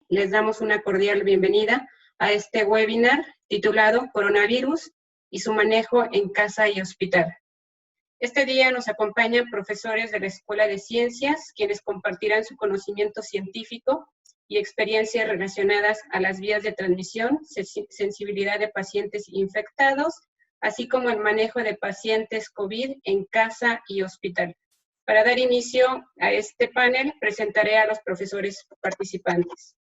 les damos una cordial bienvenida a este webinar titulado Coronavirus y su manejo en casa y hospital. Este día nos acompañan profesores de la Escuela de Ciencias, quienes compartirán su conocimiento científico y experiencias relacionadas a las vías de transmisión, sensibilidad de pacientes infectados, así como el manejo de pacientes COVID en casa y hospital. Para dar inicio a este panel, presentaré a los profesores participantes.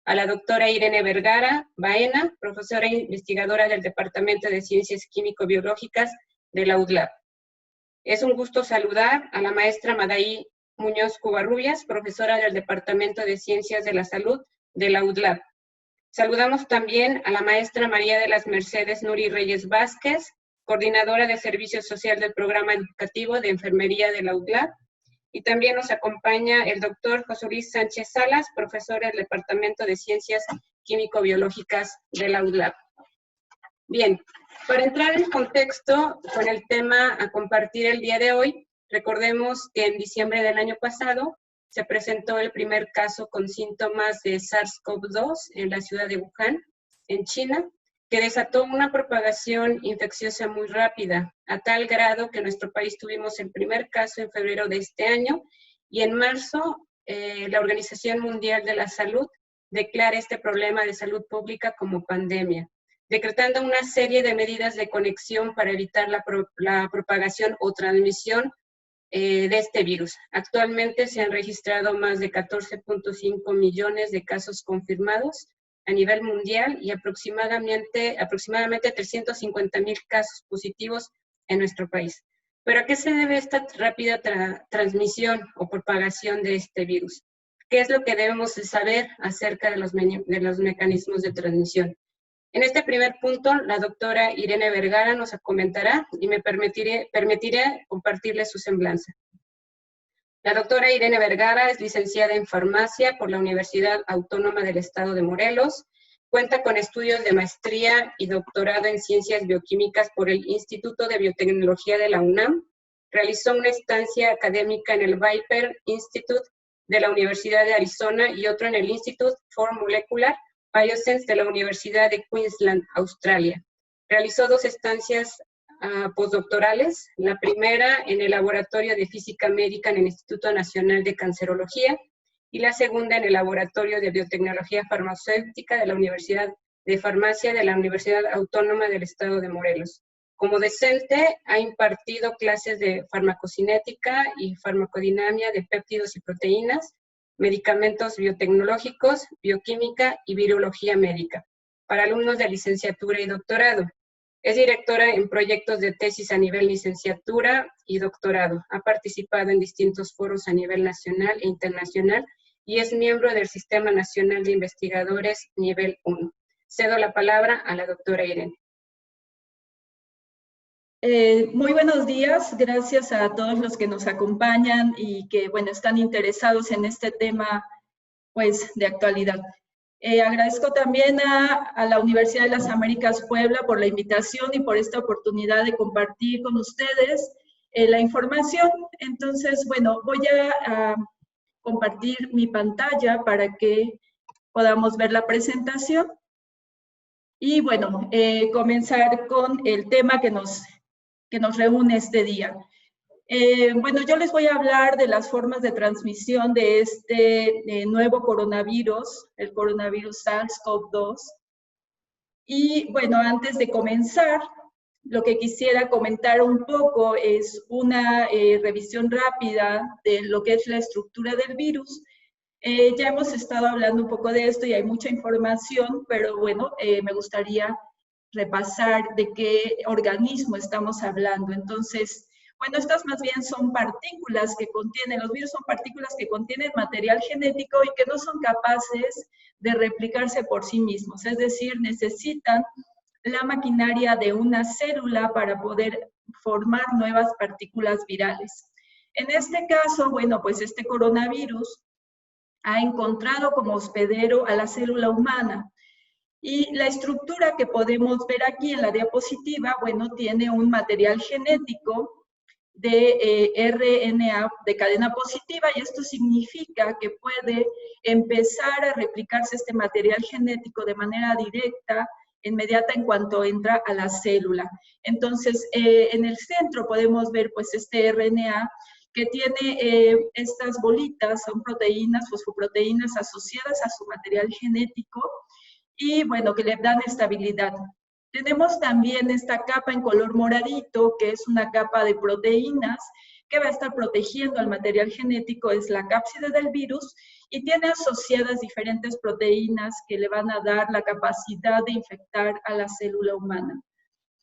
A la doctora Irene Vergara Baena, profesora e investigadora del Departamento de Ciencias Químico-Biológicas de la UDLAP. Es un gusto saludar a la maestra Madaí Muñoz Covarrubias, profesora del Departamento de Ciencias de la Salud de la UDLAP. Saludamos también a la maestra María de las Mercedes Nuri Reyes Vázquez, coordinadora de Servicio Social del Programa Educativo de Enfermería de la UDLAP, y también nos acompaña el doctor José Luis Sánchez Salas, profesor del Departamento de Ciencias Químico-Biológicas de la UDLAP. Bien, para entrar en contexto con el tema a compartir el día de hoy, recordemos que en diciembre del año pasado se presentó el primer caso con síntomas de SARS-CoV-2 en la ciudad de Wuhan, en China, que desató una propagación infecciosa muy rápida, a tal grado que en nuestro país tuvimos el primer caso en febrero de este año, y en marzo la Organización Mundial de la Salud declara este problema de salud pública como pandemia, decretando una serie de medidas de conexión para evitar la propagación o transmisión de este virus. Actualmente se han registrado más de 14.5 millones de casos confirmados a nivel mundial y aproximadamente 350,000 casos positivos en nuestro país. ¿Pero a qué se debe esta rápida transmisión o propagación de este virus? ¿Qué es lo que debemos saber acerca de los mecanismos de transmisión? En este primer punto, la doctora Irene Vergara nos comentará y me permitiré compartirle su semblanza. La doctora Irene Vergara es licenciada en farmacia por la Universidad Autónoma del Estado de Morelos, cuenta con estudios de maestría y doctorado en ciencias bioquímicas por el Instituto de Biotecnología de la UNAM, realizó una estancia académica en el Viper Institute de la Universidad de Arizona y otro en el Institute for Molecular Bioscience de la Universidad de Queensland, Australia. Realizó 2 estancias postdoctorales, la primera en el Laboratorio de Física Médica en el Instituto Nacional de Cancerología y la segunda en el Laboratorio de Biotecnología Farmacéutica de la Universidad de Farmacia de la Universidad Autónoma del Estado de Morelos. Como docente, ha impartido clases de farmacocinética y farmacodinamia de péptidos y proteínas, medicamentos biotecnológicos, bioquímica y virología médica, para alumnos de licenciatura y doctorado. Es directora en proyectos de tesis a nivel licenciatura y doctorado. Ha participado en distintos foros a nivel nacional e internacional y es miembro del Sistema Nacional de Investigadores Nivel 1. Cedo la palabra a la doctora Irene. Muy buenos días, gracias a todos los que nos acompañan y que, bueno, están interesados en este tema, pues, de actualidad. Agradezco también a la Universidad de las Américas Puebla por la invitación y por esta oportunidad de compartir con ustedes la información. Entonces, bueno, voy a compartir mi pantalla para que podamos ver la presentación. Y bueno, comenzar con el tema que nos reúne este día. Bueno, yo les voy a hablar de las formas de transmisión de este nuevo coronavirus, el coronavirus SARS-CoV-2. Y bueno, antes de comenzar, lo que quisiera comentar un poco es una revisión rápida de lo que es la estructura del virus. Ya hemos estado hablando un poco de esto y hay mucha información, pero bueno, me gustaría repasar de qué organismo estamos hablando. Entonces, bueno, estas más bien son partículas que contienen, los virus son partículas que contienen material genético y que no son capaces de replicarse por sí mismos, es decir, necesitan la maquinaria de una célula para poder formar nuevas partículas virales. En este caso, bueno, pues este coronavirus ha encontrado como hospedero a la célula humana. Y la estructura que podemos ver aquí en la diapositiva, bueno, tiene un material genético de RNA de cadena positiva, y esto significa que puede empezar a replicarse este material genético de manera directa, inmediata, en cuanto entra a la célula. Entonces, en el centro podemos ver pues este RNA que tiene estas bolitas, son proteínas, fosfoproteínas asociadas a su material genético, y bueno, que le dan estabilidad. Tenemos también esta capa en color moradito, que es una capa de proteínas que va a estar protegiendo al material genético, es la cápside del virus, y tiene asociadas diferentes proteínas que le van a dar la capacidad de infectar a la célula humana.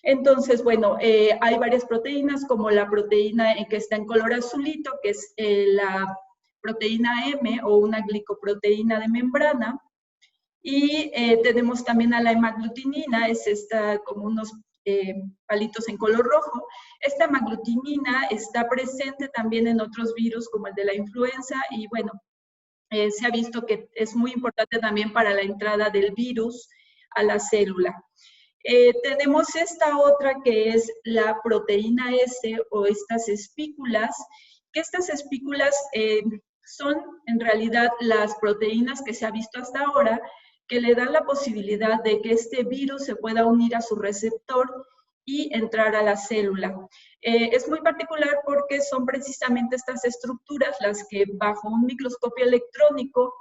Entonces, bueno, hay varias proteínas, como la proteína que está en color azulito, que es la proteína M, o una glicoproteína de membrana. Y tenemos también a la hemaglutinina, es esta como unos palitos en color rojo. Esta hemaglutinina está presente también en otros virus como el de la influenza, y bueno, se ha visto que es muy importante también para la entrada del virus a la célula. Tenemos esta otra que es la proteína S, o estas espículas, que estas espículas son en realidad las proteínas que se ha visto hasta ahora, que le dan la posibilidad de que este virus se pueda unir a su receptor y entrar a la célula. Es muy particular porque son precisamente estas estructuras las que bajo un microscopio electrónico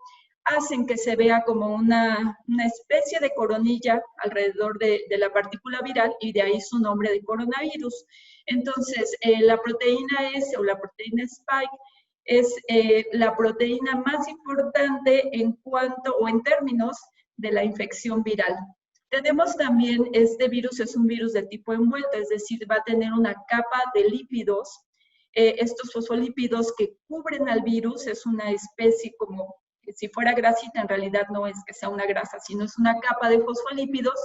hacen que se vea como una especie de coronilla alrededor de la partícula viral, y de ahí su nombre de coronavirus. Entonces, la proteína S, o la proteína Spike, es la proteína más importante en cuanto, o en términos de la infección viral. Tenemos también, este virus es un virus de tipo envuelto, es decir, va a tener una capa de lípidos. Estos fosfolípidos que cubren al virus es una especie como, si fuera grasita, en realidad no es que sea una grasa, sino es una capa de fosfolípidos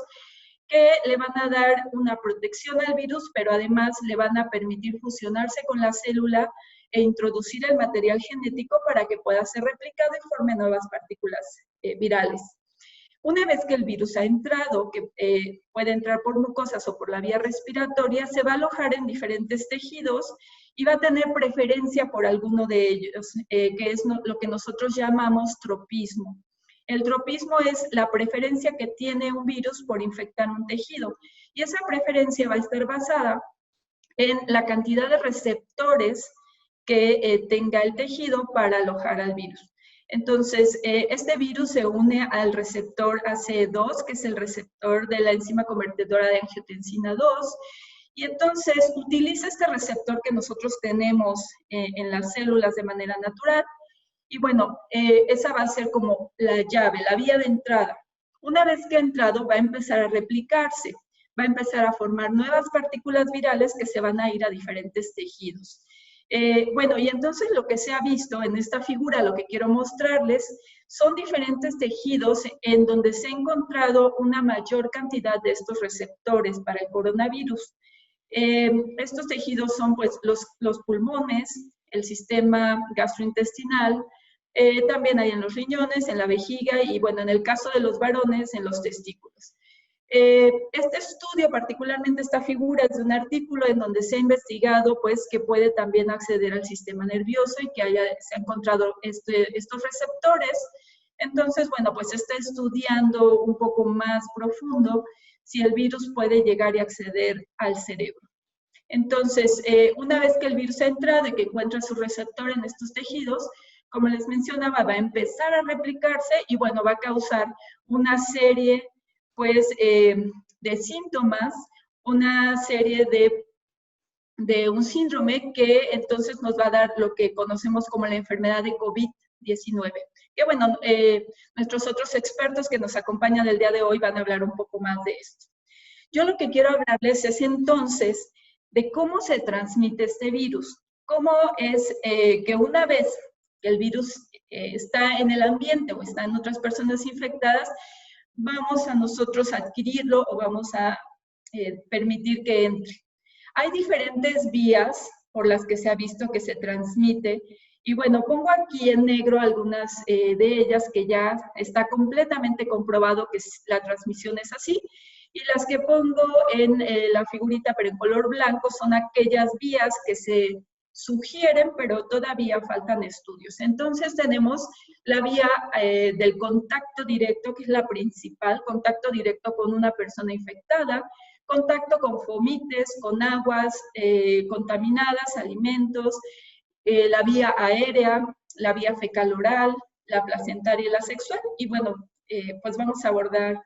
que le van a dar una protección al virus, pero además le van a permitir fusionarse con la célula e introducir el material genético para que pueda ser replicado y forme nuevas partículas virales. Una vez que el virus ha entrado, que puede entrar por mucosas o por la vía respiratoria, se va a alojar en diferentes tejidos y va a tener preferencia por alguno de ellos, que es lo que nosotros llamamos tropismo. El tropismo es la preferencia que tiene un virus por infectar un tejido, y esa preferencia va a estar basada en la cantidad de receptores que tenga el tejido para alojar al virus. Entonces, este virus se une al receptor ACE2, que es el receptor de la enzima convertidora de angiotensina 2, y entonces utiliza este receptor que nosotros tenemos en las células de manera natural, y bueno, esa va a ser como la llave, la vía de entrada. Una vez que ha entrado, va a empezar a replicarse, va a empezar a formar nuevas partículas virales que se van a ir a diferentes tejidos. Bueno, y entonces lo que se ha visto en esta figura, lo que quiero mostrarles, son diferentes tejidos en donde se ha encontrado una mayor cantidad de estos receptores para el coronavirus. Estos tejidos son pues los pulmones, el sistema gastrointestinal, también hay en los riñones, en la vejiga, y bueno, en el caso de los varones, en los testículos. Este estudio, particularmente esta figura, es de un artículo en donde se ha investigado pues que puede también acceder al sistema nervioso y que se ha encontrado estos receptores. Entonces, bueno, pues se está estudiando un poco más profundo si el virus puede llegar y acceder al cerebro. Entonces, una vez que el virus ha entrado y que encuentra su receptor en estos tejidos, como les mencionaba, va a empezar a replicarse y bueno, va a causar una serie pues de síntomas, una serie de un síndrome que entonces nos va a dar lo que conocemos como la enfermedad de COVID-19. Que bueno, nuestros otros expertos que nos acompañan el día de hoy van a hablar un poco más de esto. Yo lo que quiero hablarles es entonces de cómo se transmite este virus, cómo es que una vez que el virus está en el ambiente o está en otras personas infectadas, vamos a nosotros a adquirirlo o vamos a permitir que entre. Hay diferentes vías por las que se ha visto que se transmite, y bueno, pongo aquí en negro algunas de ellas que ya está completamente comprobado que la transmisión es así, Y las que pongo en la figurita, pero en color blanco, son aquellas vías que se sugieren, pero todavía faltan estudios. Entonces tenemos la vía del contacto directo, que es la principal, contacto directo con una persona infectada, contacto con fomites, con aguas contaminadas, alimentos, la vía aérea, la vía fecal oral, la placentaria y la sexual. Y bueno, pues vamos a abordar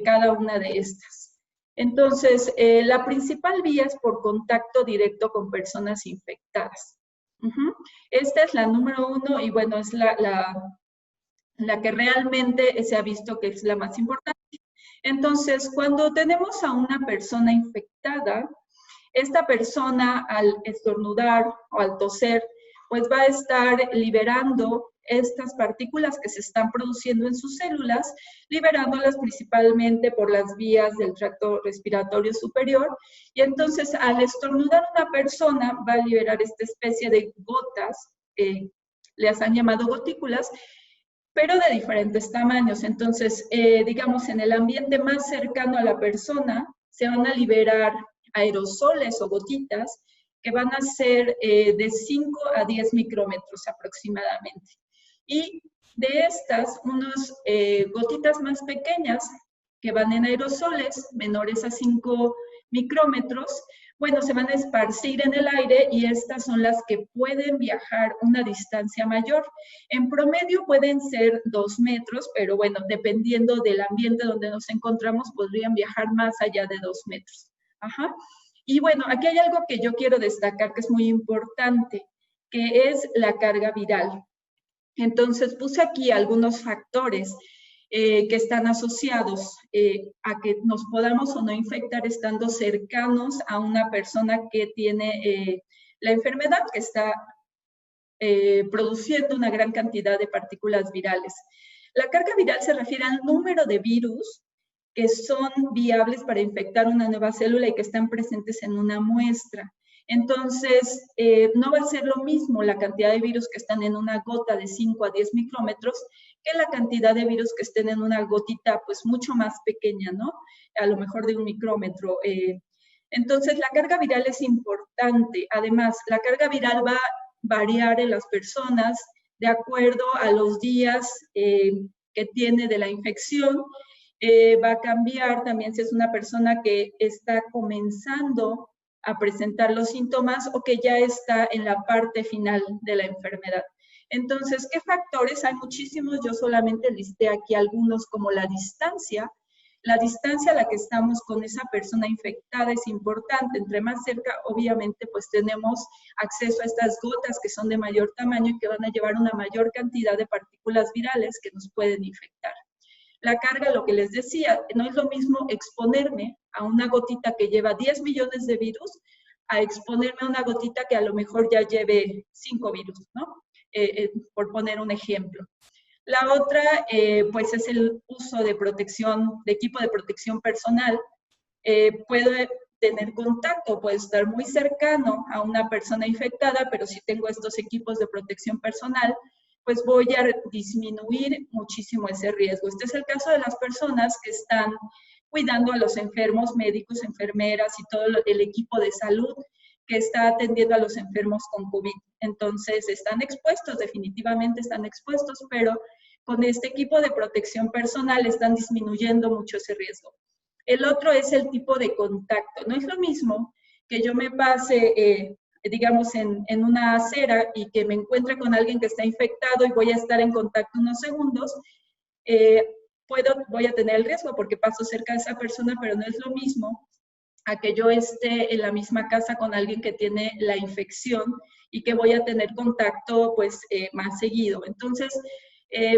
cada una de estas. Entonces, la principal vía es por contacto directo con personas infectadas. Esta es la número 1 y bueno, es la que realmente se ha visto que es la más importante. Entonces, cuando tenemos a una persona infectada, esta persona al estornudar o al toser, pues va a estar liberando estas partículas que se están produciendo en sus células, liberándolas principalmente por las vías del tracto respiratorio superior, y entonces al estornudar una persona va a liberar esta especie de gotas, les han llamado gotículas, pero de diferentes tamaños. Entonces, digamos, en el ambiente más cercano a la persona se van a liberar aerosoles o gotitas que van a ser de 5 a 10 micrómetros aproximadamente. Y de estas, unas gotitas más pequeñas que van en aerosoles, menores a 5 micrómetros, bueno, se van a esparcir en el aire y estas son las que pueden viajar una distancia mayor. En promedio pueden ser 2 metros, pero bueno, dependiendo del ambiente donde nos encontramos, podrían viajar más allá de 2 metros. Ajá. Y bueno, aquí hay algo que yo quiero destacar que es muy importante, que es la carga viral. Entonces puse aquí algunos factores que están asociados a que nos podamos o no infectar estando cercanos a una persona que tiene la enfermedad, que está produciendo una gran cantidad de partículas virales. La carga viral se refiere al número de virus que son viables para infectar una nueva célula y que están presentes en una muestra. Entonces, no va a ser lo mismo la cantidad de virus que están en una gota de 5 a 10 micrómetros que la cantidad de virus que estén en una gotita pues mucho más pequeña, ¿no? A lo mejor de 1 micrómetro. Entonces, la carga viral es importante. Además, la carga viral va a variar en las personas de acuerdo a los días que tiene de la infección. Va a cambiar también si es una persona que está comenzando a presentar los síntomas o que ya está en la parte final de la enfermedad. Entonces, ¿qué factores? Hay muchísimos, yo solamente listé aquí algunos, como la distancia. La distancia a la que estamos con esa persona infectada es importante. Entre más cerca, obviamente, pues tenemos acceso a estas gotas que son de mayor tamaño y que van a llevar una mayor cantidad de partículas virales que nos pueden infectar. La carga, lo que les decía, no es lo mismo exponerme a una gotita que lleva 10 millones de virus a exponerme a una gotita que a lo mejor ya lleve 5 virus, ¿no? Por poner un ejemplo. La otra, pues, es el uso de protección, de equipo de protección personal. Puede tener contacto, puede estar muy cercano a una persona infectada, pero si tengo estos equipos de protección personal, pues voy a disminuir muchísimo ese riesgo. Este es el caso de las personas que están cuidando a los enfermos, médicos, enfermeras y todo el equipo de salud que está atendiendo a los enfermos con COVID. Entonces, están expuestos, definitivamente están expuestos, pero con este equipo de protección personal están disminuyendo mucho ese riesgo. El otro es el tipo de contacto. No es lo mismo que yo me pase digamos, en una acera y que me encuentre con alguien que está infectado y voy a estar en contacto unos segundos, voy a tener el riesgo porque paso cerca de esa persona, pero no es lo mismo a que yo esté en la misma casa con alguien que tiene la infección y que voy a tener contacto pues más seguido. Entonces,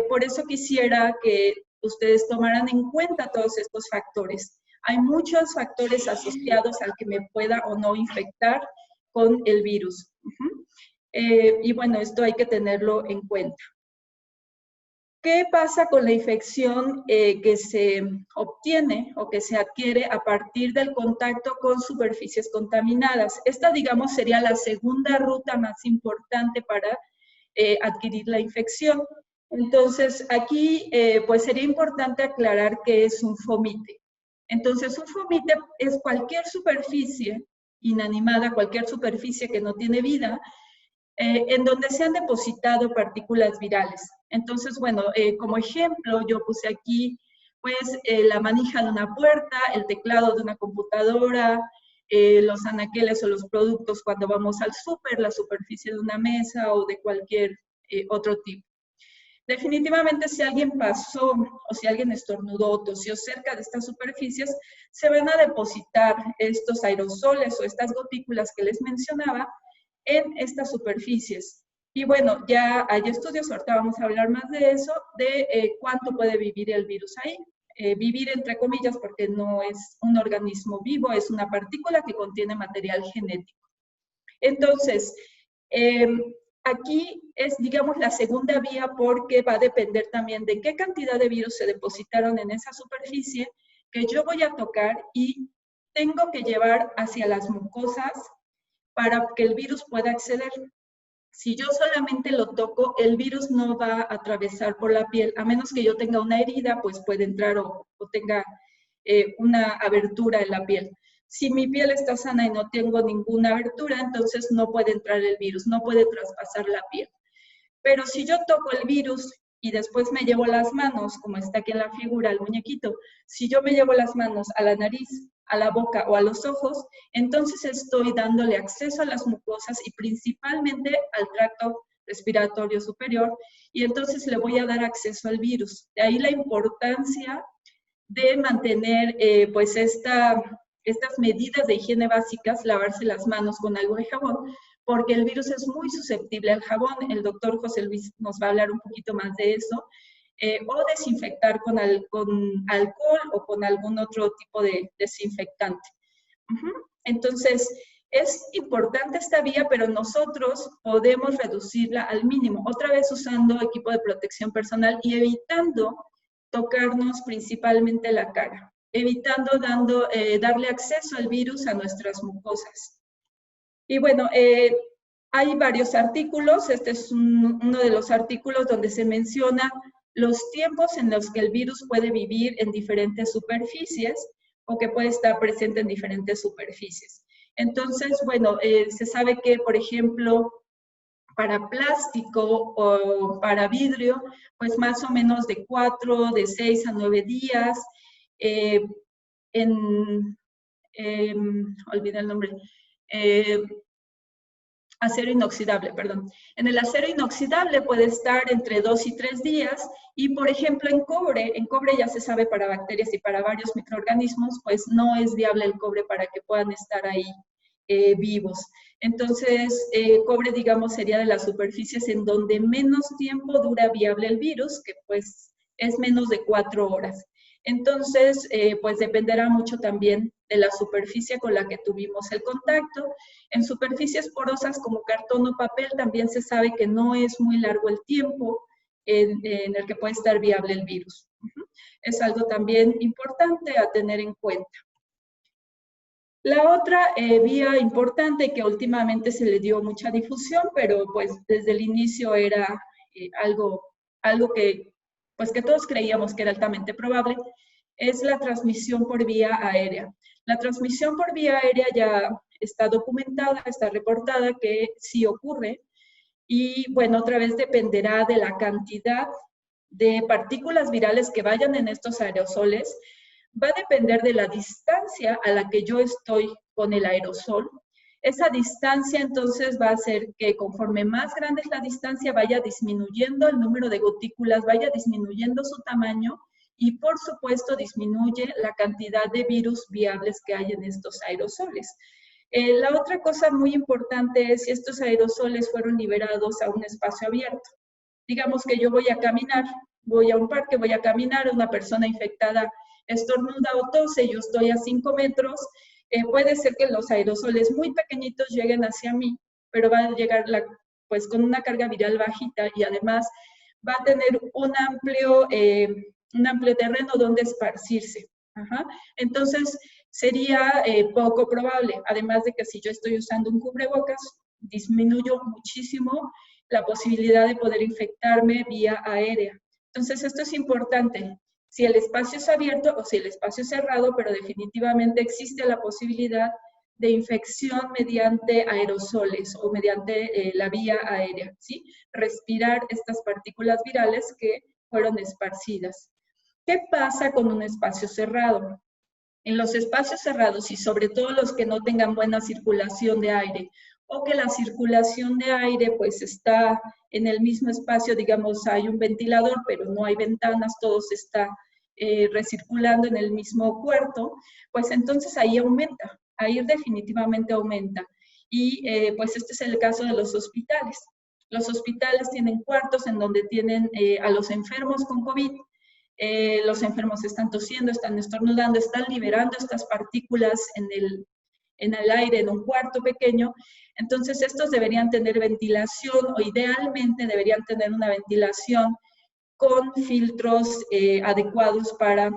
por eso quisiera que ustedes tomaran en cuenta todos estos factores. Hay muchos factores asociados al que me pueda o no infectar con el virus. Y bueno, esto hay que tenerlo en cuenta. ¿Qué pasa con la infección que se obtiene o que se adquiere a partir del contacto con superficies contaminadas? Esta, digamos, sería la segunda ruta más importante para adquirir la infección. Entonces, aquí pues sería importante aclarar qué es un fomite. Entonces, un fomite es cualquier superficie inanimada, cualquier superficie que no tiene vida, en donde se han depositado partículas virales. Entonces, bueno, como ejemplo, yo puse aquí, pues, la manija de una puerta, el teclado de una computadora, los anaqueles o los productos cuando vamos al súper, la superficie de una mesa o de cualquier otro tipo. Definitivamente, si alguien pasó o si alguien estornudó o tosió cerca de estas superficies, se van a depositar estos aerosoles o estas gotículas que les mencionaba en estas superficies. Y bueno, ya hay estudios, ahorita vamos a hablar más de eso, de cuánto puede vivir el virus ahí. Vivir entre comillas porque no es un organismo vivo, es una partícula que contiene material genético. Entonces, aquí es, digamos, la segunda vía porque va a depender también de qué cantidad de virus se depositaron en esa superficie que yo voy a tocar y tengo que llevar hacia las mucosas para que el virus pueda acceder. Si yo solamente lo toco, el virus no va a atravesar por la piel, a menos que yo tenga una herida, pues puede entrar o tenga una abertura en la piel. Si mi piel está sana y no tengo ninguna abertura, entonces no puede entrar el virus, no puede traspasar la piel. Pero si yo toco el virus y después me llevo las manos, como está aquí en la figura, el muñequito, si yo me llevo las manos a la nariz, a la boca o a los ojos, entonces estoy dándole acceso a las mucosas y principalmente al tracto respiratorio superior, y entonces le voy a dar acceso al virus. De ahí la importancia de mantener pues estas medidas de higiene básicas, lavarse las manos con algo de jabón, porque el virus es muy susceptible al jabón. El doctor José Luis nos va a hablar un poquito más de eso. O desinfectar con alcohol o con algún otro tipo de desinfectante. Entonces, es importante esta vía, pero nosotros podemos reducirla al mínimo, otra vez usando equipo de protección personal y evitando tocarnos principalmente la cara, evitando darle acceso al virus a nuestras mucosas. Y bueno, hay varios artículos. Este es uno de los artículos donde se menciona los tiempos en los que el virus puede vivir en diferentes superficies o que puede estar presente en diferentes superficies. Entonces, bueno, se sabe que, por ejemplo, para plástico o para vidrio, pues más o menos de 6 a 9 días. Olvidé el nombre. Acero inoxidable, perdón. En el acero inoxidable puede estar entre 2 y 3 días, y por ejemplo en cobre ya se sabe para bacterias y para varios microorganismos, pues no es viable el cobre para que puedan estar ahí vivos. Entonces, cobre, digamos, sería de las superficies en donde menos tiempo dura viable el virus, que pues es menos de 4 horas. Entonces, pues dependerá mucho también de la superficie con la que tuvimos el contacto. En superficies porosas como cartón o papel también se sabe que no es muy largo el tiempo en el que puede estar viable el virus. Es algo también importante a tener en cuenta. La otra vía importante que últimamente se le dio mucha difusión, pero pues desde el inicio era algo que todos creíamos que era altamente probable, es la transmisión por vía aérea. La transmisión por vía aérea ya está documentada, está reportada que sí ocurre, y bueno, otra vez dependerá de la cantidad de partículas virales que vayan en estos aerosoles. Va a depender de la distancia a la que yo estoy con el aerosol. Esa distancia entonces va a hacer que conforme más grande es la distancia, vaya disminuyendo el número de gotículas, vaya disminuyendo su tamaño, y por supuesto disminuye la cantidad de virus viables que hay en estos aerosoles. La otra cosa muy importante es si estos aerosoles fueron liberados a un espacio abierto. Digamos que yo voy a caminar, voy a un parque, voy a caminar, una persona infectada estornuda o tose, yo estoy a 5 metros, puede ser que los aerosoles muy pequeñitos lleguen hacia mí, pero va a llegar pues con una carga viral bajita, y además va a tener un amplio terreno donde esparcirse. Entonces, sería poco probable, además de que si yo estoy usando un cubrebocas, disminuyo muchísimo la posibilidad de poder infectarme vía aérea. Entonces, esto es importante. si el espacio es abierto o si el espacio es cerrado, pero definitivamente existe la posibilidad de infección mediante aerosoles o mediante la vía aérea, ¿sí? Respirar estas partículas virales que fueron esparcidas. ¿Qué pasa con un espacio cerrado? En los espacios cerrados y sobre todo los que no tengan buena circulación de aire o que la circulación de aire pues está en el mismo espacio, digamos hay un ventilador pero no hay ventanas, todo se está recirculando en el mismo cuarto, pues entonces ahí aumenta, ahí definitivamente aumenta. Y pues este es el caso de los hospitales. Los hospitales tienen cuartos en donde tienen a los enfermos con COVID. Los enfermos están tosiendo, están estornudando, están liberando estas partículas en el aire, en un cuarto pequeño. Entonces, estos deberían tener ventilación o idealmente deberían tener una ventilación con filtros adecuados para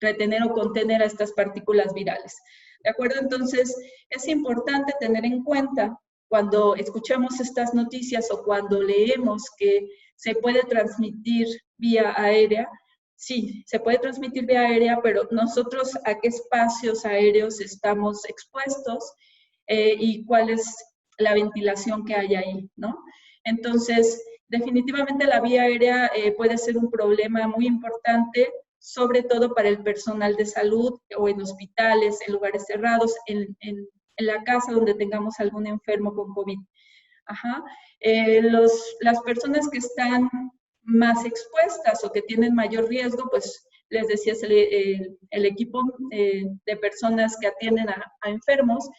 retener o contener a estas partículas virales. ¿De acuerdo? Entonces, es importante tener en cuenta cuando escuchamos estas noticias o cuando leemos que se puede transmitir vía aérea, sí, se puede transmitir vía aérea, pero nosotros a qué espacios aéreos estamos expuestos y cuál es la ventilación que hay ahí, ¿no? Entonces, definitivamente la vía aérea puede ser un problema muy importante, sobre todo para el personal de salud o en hospitales, en lugares cerrados, en la casa donde tengamos algún enfermo con COVID. Ajá. Las personas que están más expuestas o que tienen mayor riesgo, pues les decía, es el equipo de personas que atienden a enfermos,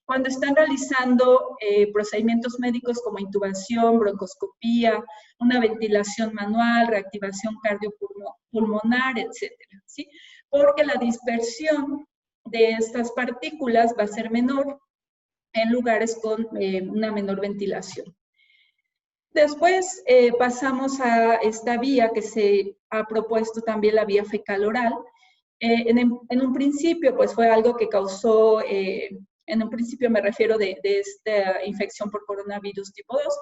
cuando están realizando procedimientos médicos como intubación, broncoscopía, una ventilación manual, reactivación cardiopulmonar, etcétera, ¿sí? Porque la dispersión de estas partículas va a ser menor en lugares con una menor ventilación. Después pasamos a esta vía que se ha propuesto también, la vía fecal-oral. En un principio, pues fue algo que causó, en un principio me refiero de esta infección por coronavirus tipo 2,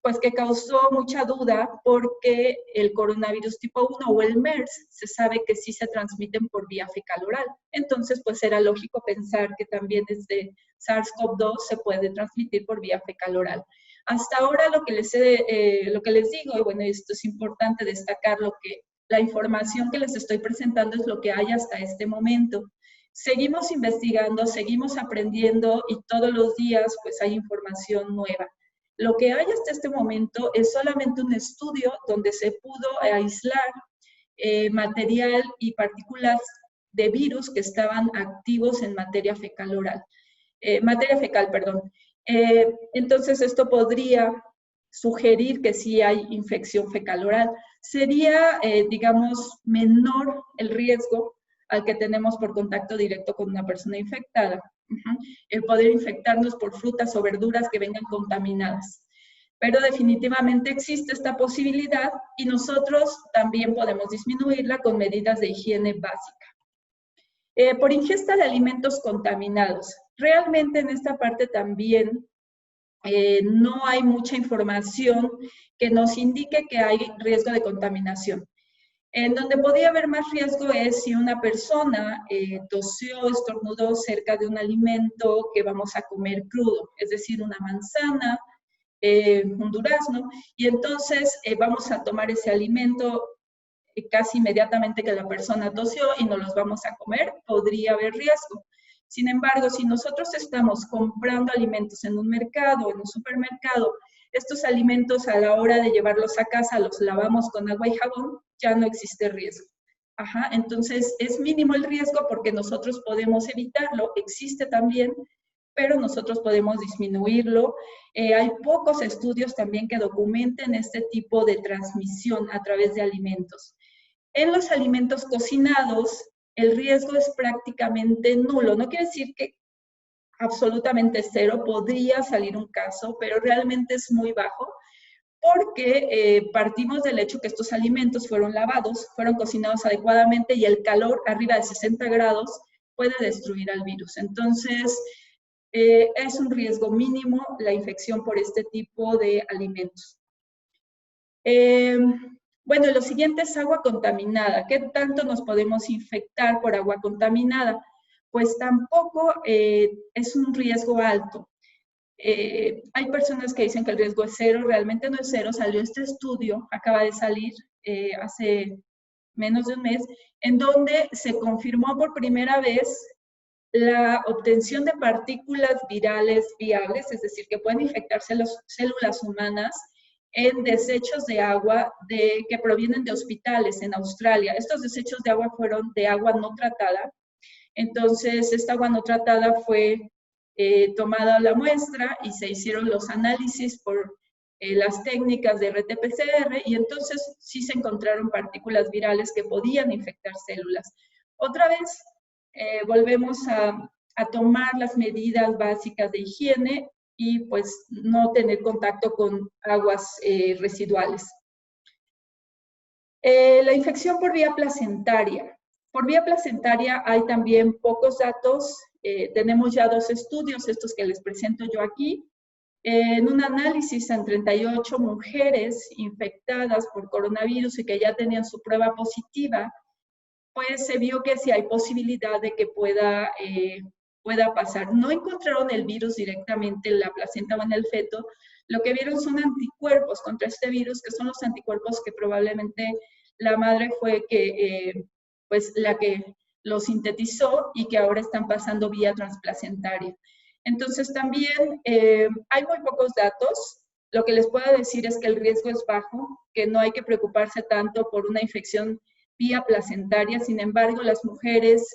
pues que causó mucha duda porque el coronavirus tipo 1 o el MERS se sabe que sí se transmiten por vía fecal-oral. Entonces, pues era lógico pensar que también este SARS-CoV-2 se puede transmitir por vía fecal-oral. Hasta ahora lo que les digo, y bueno, esto es importante destacar, la información que les estoy presentando es lo que hay hasta este momento. Seguimos investigando, seguimos aprendiendo y todos los días pues hay información nueva. Lo que hay hasta este momento es solamente un estudio donde se pudo aislar material y partículas de virus que estaban activos en materia fecal, perdón. Entonces, esto podría sugerir que sí hay infección fecal-oral. Sería, digamos, menor el riesgo al que tenemos por contacto directo con una persona infectada. El poder infectarnos por frutas o verduras que vengan contaminadas. Pero definitivamente existe esta posibilidad y nosotros también podemos disminuirla con medidas de higiene básica. Por ingesta de alimentos contaminados. Realmente en esta parte también no hay mucha información que nos indique que hay riesgo de contaminación. En donde podría haber más riesgo es si una persona tosió, estornudó cerca de un alimento que vamos a comer crudo, es decir, una manzana, un durazno, y entonces vamos a tomar ese alimento casi inmediatamente que la persona tosió y nos los vamos a comer, podría haber riesgo. Sin embargo, si nosotros estamos comprando alimentos en un mercado, en un supermercado, estos alimentos a la hora de llevarlos a casa los lavamos con agua y jabón, ya no existe riesgo. Ajá, entonces es mínimo el riesgo porque nosotros podemos evitarlo, existe también, pero nosotros podemos disminuirlo. Hay pocos estudios también que documenten este tipo de transmisión a través de alimentos. En los alimentos cocinados, el riesgo es prácticamente nulo. No quiere decir que absolutamente cero, podría salir un caso, pero realmente es muy bajo porque partimos del hecho que estos alimentos fueron lavados, fueron cocinados adecuadamente y el calor arriba de 60 grados puede destruir al virus. Entonces, es un riesgo mínimo la infección por este tipo de alimentos. Bueno, lo siguiente es agua contaminada. ¿Qué tanto nos podemos infectar por agua contaminada? Pues tampoco es un riesgo alto. Hay personas que dicen que el riesgo es cero, realmente no es cero. Salió este estudio, acaba de salir hace menos de un mes, en donde se confirmó por primera vez la obtención de partículas virales viables, es decir, que pueden infectarse las células humanas en desechos de agua que provienen de hospitales en Australia. Estos desechos de agua fueron de agua no tratada. Entonces, esta agua no tratada fue tomada la muestra y se hicieron los análisis por las técnicas de RT-PCR y entonces sí se encontraron partículas virales que podían infectar células. Otra vez, volvemos a tomar las medidas básicas de higiene y pues no tener contacto con aguas residuales. La infección por vía placentaria. Por vía placentaria hay también pocos datos. Tenemos ya 2 estudios, estos que les presento yo aquí. En un análisis en 38 mujeres infectadas por coronavirus y que ya tenían su prueba positiva, pues se vio que sí hay posibilidad de que pueda pasar. No encontraron el virus directamente en la placenta o en el feto. Lo que vieron son anticuerpos contra este virus, que son los anticuerpos que probablemente la madre fue pues la que lo sintetizó y que ahora están pasando vía transplacentaria. Entonces también hay muy pocos datos. Lo que les puedo decir es que el riesgo es bajo, que no hay que preocuparse tanto por una infección vía placentaria. Sin embargo, las mujeres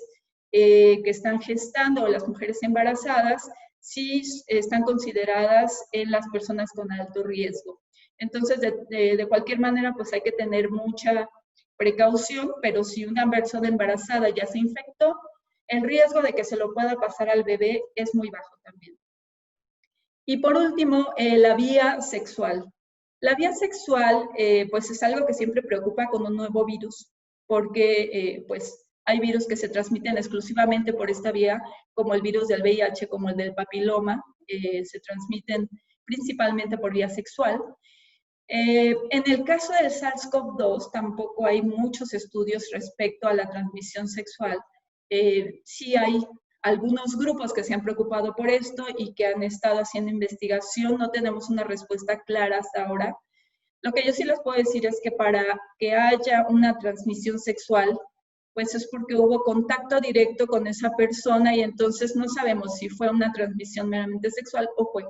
que están gestando o las mujeres embarazadas sí están consideradas en las personas con alto riesgo. Entonces, de cualquier manera, pues hay que tener mucha precaución, pero si una persona embarazada ya se infectó, el riesgo de que se lo pueda pasar al bebé es muy bajo también. Y por último, la vía sexual. La vía sexual, pues es algo que siempre preocupa con un nuevo virus, porque pues hay virus que se transmiten exclusivamente por esta vía, como el virus del VIH, como el del papiloma, se transmiten principalmente por vía sexual. En el caso del SARS-CoV-2 tampoco hay muchos estudios respecto a la transmisión sexual. Sí hay algunos grupos que se han preocupado por esto y que han estado haciendo investigación. No tenemos una respuesta clara hasta ahora. Lo que yo sí les puedo decir es que para que haya una transmisión sexual, pues es porque hubo contacto directo con esa persona y entonces no sabemos si fue una transmisión meramente sexual o fue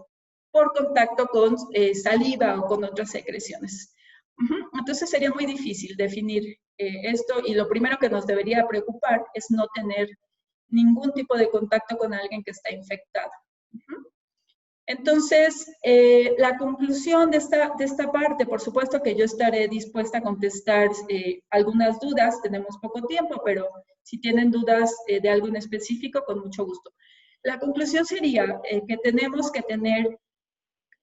por contacto con saliva o con otras secreciones. Entonces sería muy difícil definir esto y lo primero que nos debería preocupar es no tener ningún tipo de contacto con alguien que está infectado. Entonces, la conclusión de esta parte, por supuesto que yo estaré dispuesta a contestar algunas dudas, tenemos poco tiempo, pero si tienen dudas de algo en específico, con mucho gusto. La conclusión sería que tenemos que tener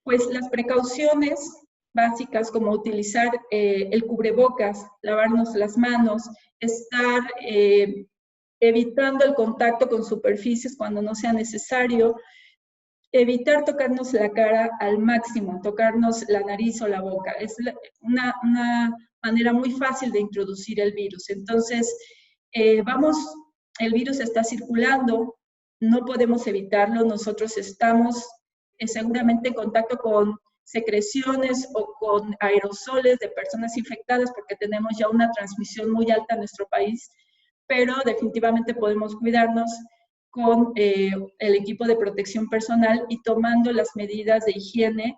pues las precauciones básicas como utilizar el cubrebocas, lavarnos las manos, estar evitando el contacto con superficies cuando no sea necesario, evitar tocarnos la cara al máximo, tocarnos la nariz o la boca. Es una manera muy fácil de introducir el virus. Entonces, el virus está circulando, no podemos evitarlo, nosotros estamos seguramente en contacto con secreciones o con aerosoles de personas infectadas porque tenemos ya una transmisión muy alta en nuestro país, pero definitivamente podemos cuidarnos con el equipo de protección personal y tomando las medidas de higiene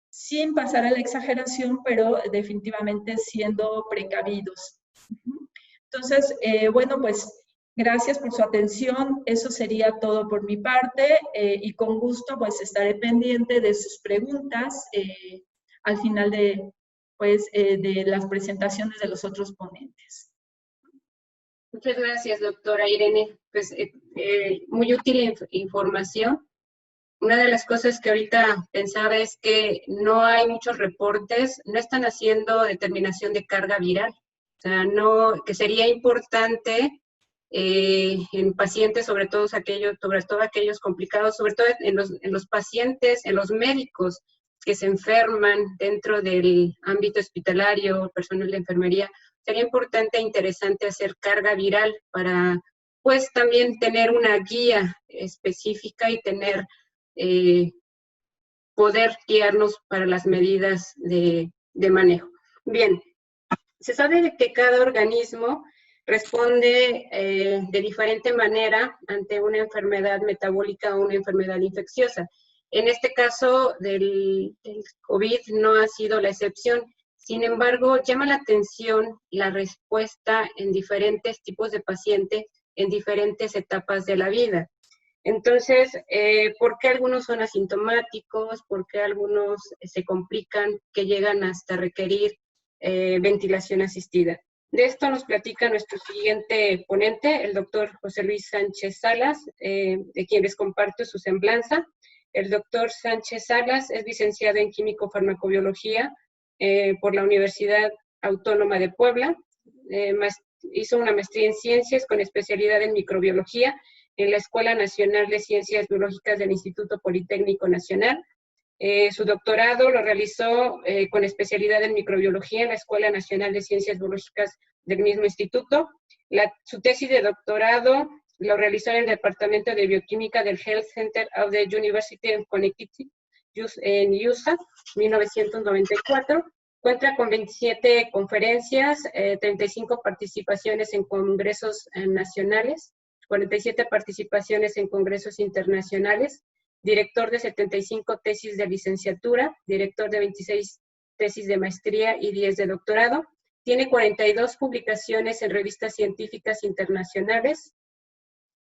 sin pasar a la exageración, pero definitivamente siendo precavidos. Entonces, bueno, pues gracias por su atención. Eso sería todo por mi parte y con gusto pues estaré pendiente de sus preguntas al final de las presentaciones de los otros ponentes. Muchas gracias, doctora Irene. Pues muy útil información. Una de las cosas que ahorita pensaba es que no hay muchos reportes, no están haciendo determinación de carga viral. O sea, que sería importante en pacientes, sobre todo aquellos complicados, sobre todo en los pacientes, en los médicos que se enferman dentro del ámbito hospitalario, personal de enfermería, sería importante e interesante hacer carga viral para, pues, también tener una guía específica y tener, poder guiarnos para las medidas de manejo. Bien, se sabe de que cada organismo responde de diferente manera ante una enfermedad metabólica o una enfermedad infecciosa. En este caso del COVID no ha sido la excepción. Sin embargo, llama la atención la respuesta en diferentes tipos de pacientes en diferentes etapas de la vida. Entonces, ¿por qué algunos son asintomáticos? ¿Por qué algunos se complican, que llegan hasta requerir ventilación asistida? De esto nos platica nuestro siguiente ponente, el doctor José Luis Sánchez Salas, de quien les comparto su semblanza. El doctor Sánchez Salas es licenciado en Químico-Farmacobiología por la Universidad Autónoma de Puebla. Hizo una maestría en Ciencias con especialidad en Microbiología en la Escuela Nacional de Ciencias Biológicas del Instituto Politécnico Nacional. Su doctorado lo realizó con especialidad en microbiología en la Escuela Nacional de Ciencias Biológicas del mismo instituto. Su tesis de doctorado lo realizó en el Departamento de Bioquímica del Health Center of the University of Connecticut en USA, 1994. Cuenta con 27 conferencias, 35 participaciones en congresos nacionales, 47 participaciones en congresos internacionales, director de 75 tesis de licenciatura, director de 26 tesis de maestría y 10 de doctorado. Tiene 42 publicaciones en revistas científicas internacionales,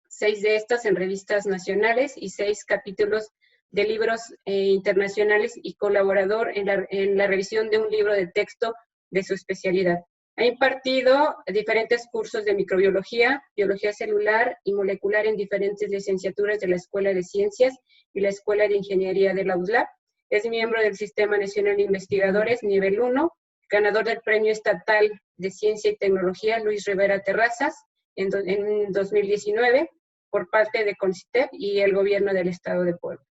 6 de estas en revistas nacionales y 6 capítulos de libros internacionales y colaborador en la revisión de un libro de texto de su especialidad. Ha impartido diferentes cursos de microbiología, biología celular y molecular en diferentes licenciaturas de la Escuela de Ciencias y la Escuela de Ingeniería de la USLAP. Es miembro del Sistema Nacional de Investigadores Nivel 1, ganador del Premio Estatal de Ciencia y Tecnología Luis Rivera Terrazas en 2019 por parte de CONCITEP y el Gobierno del Estado de Puebla.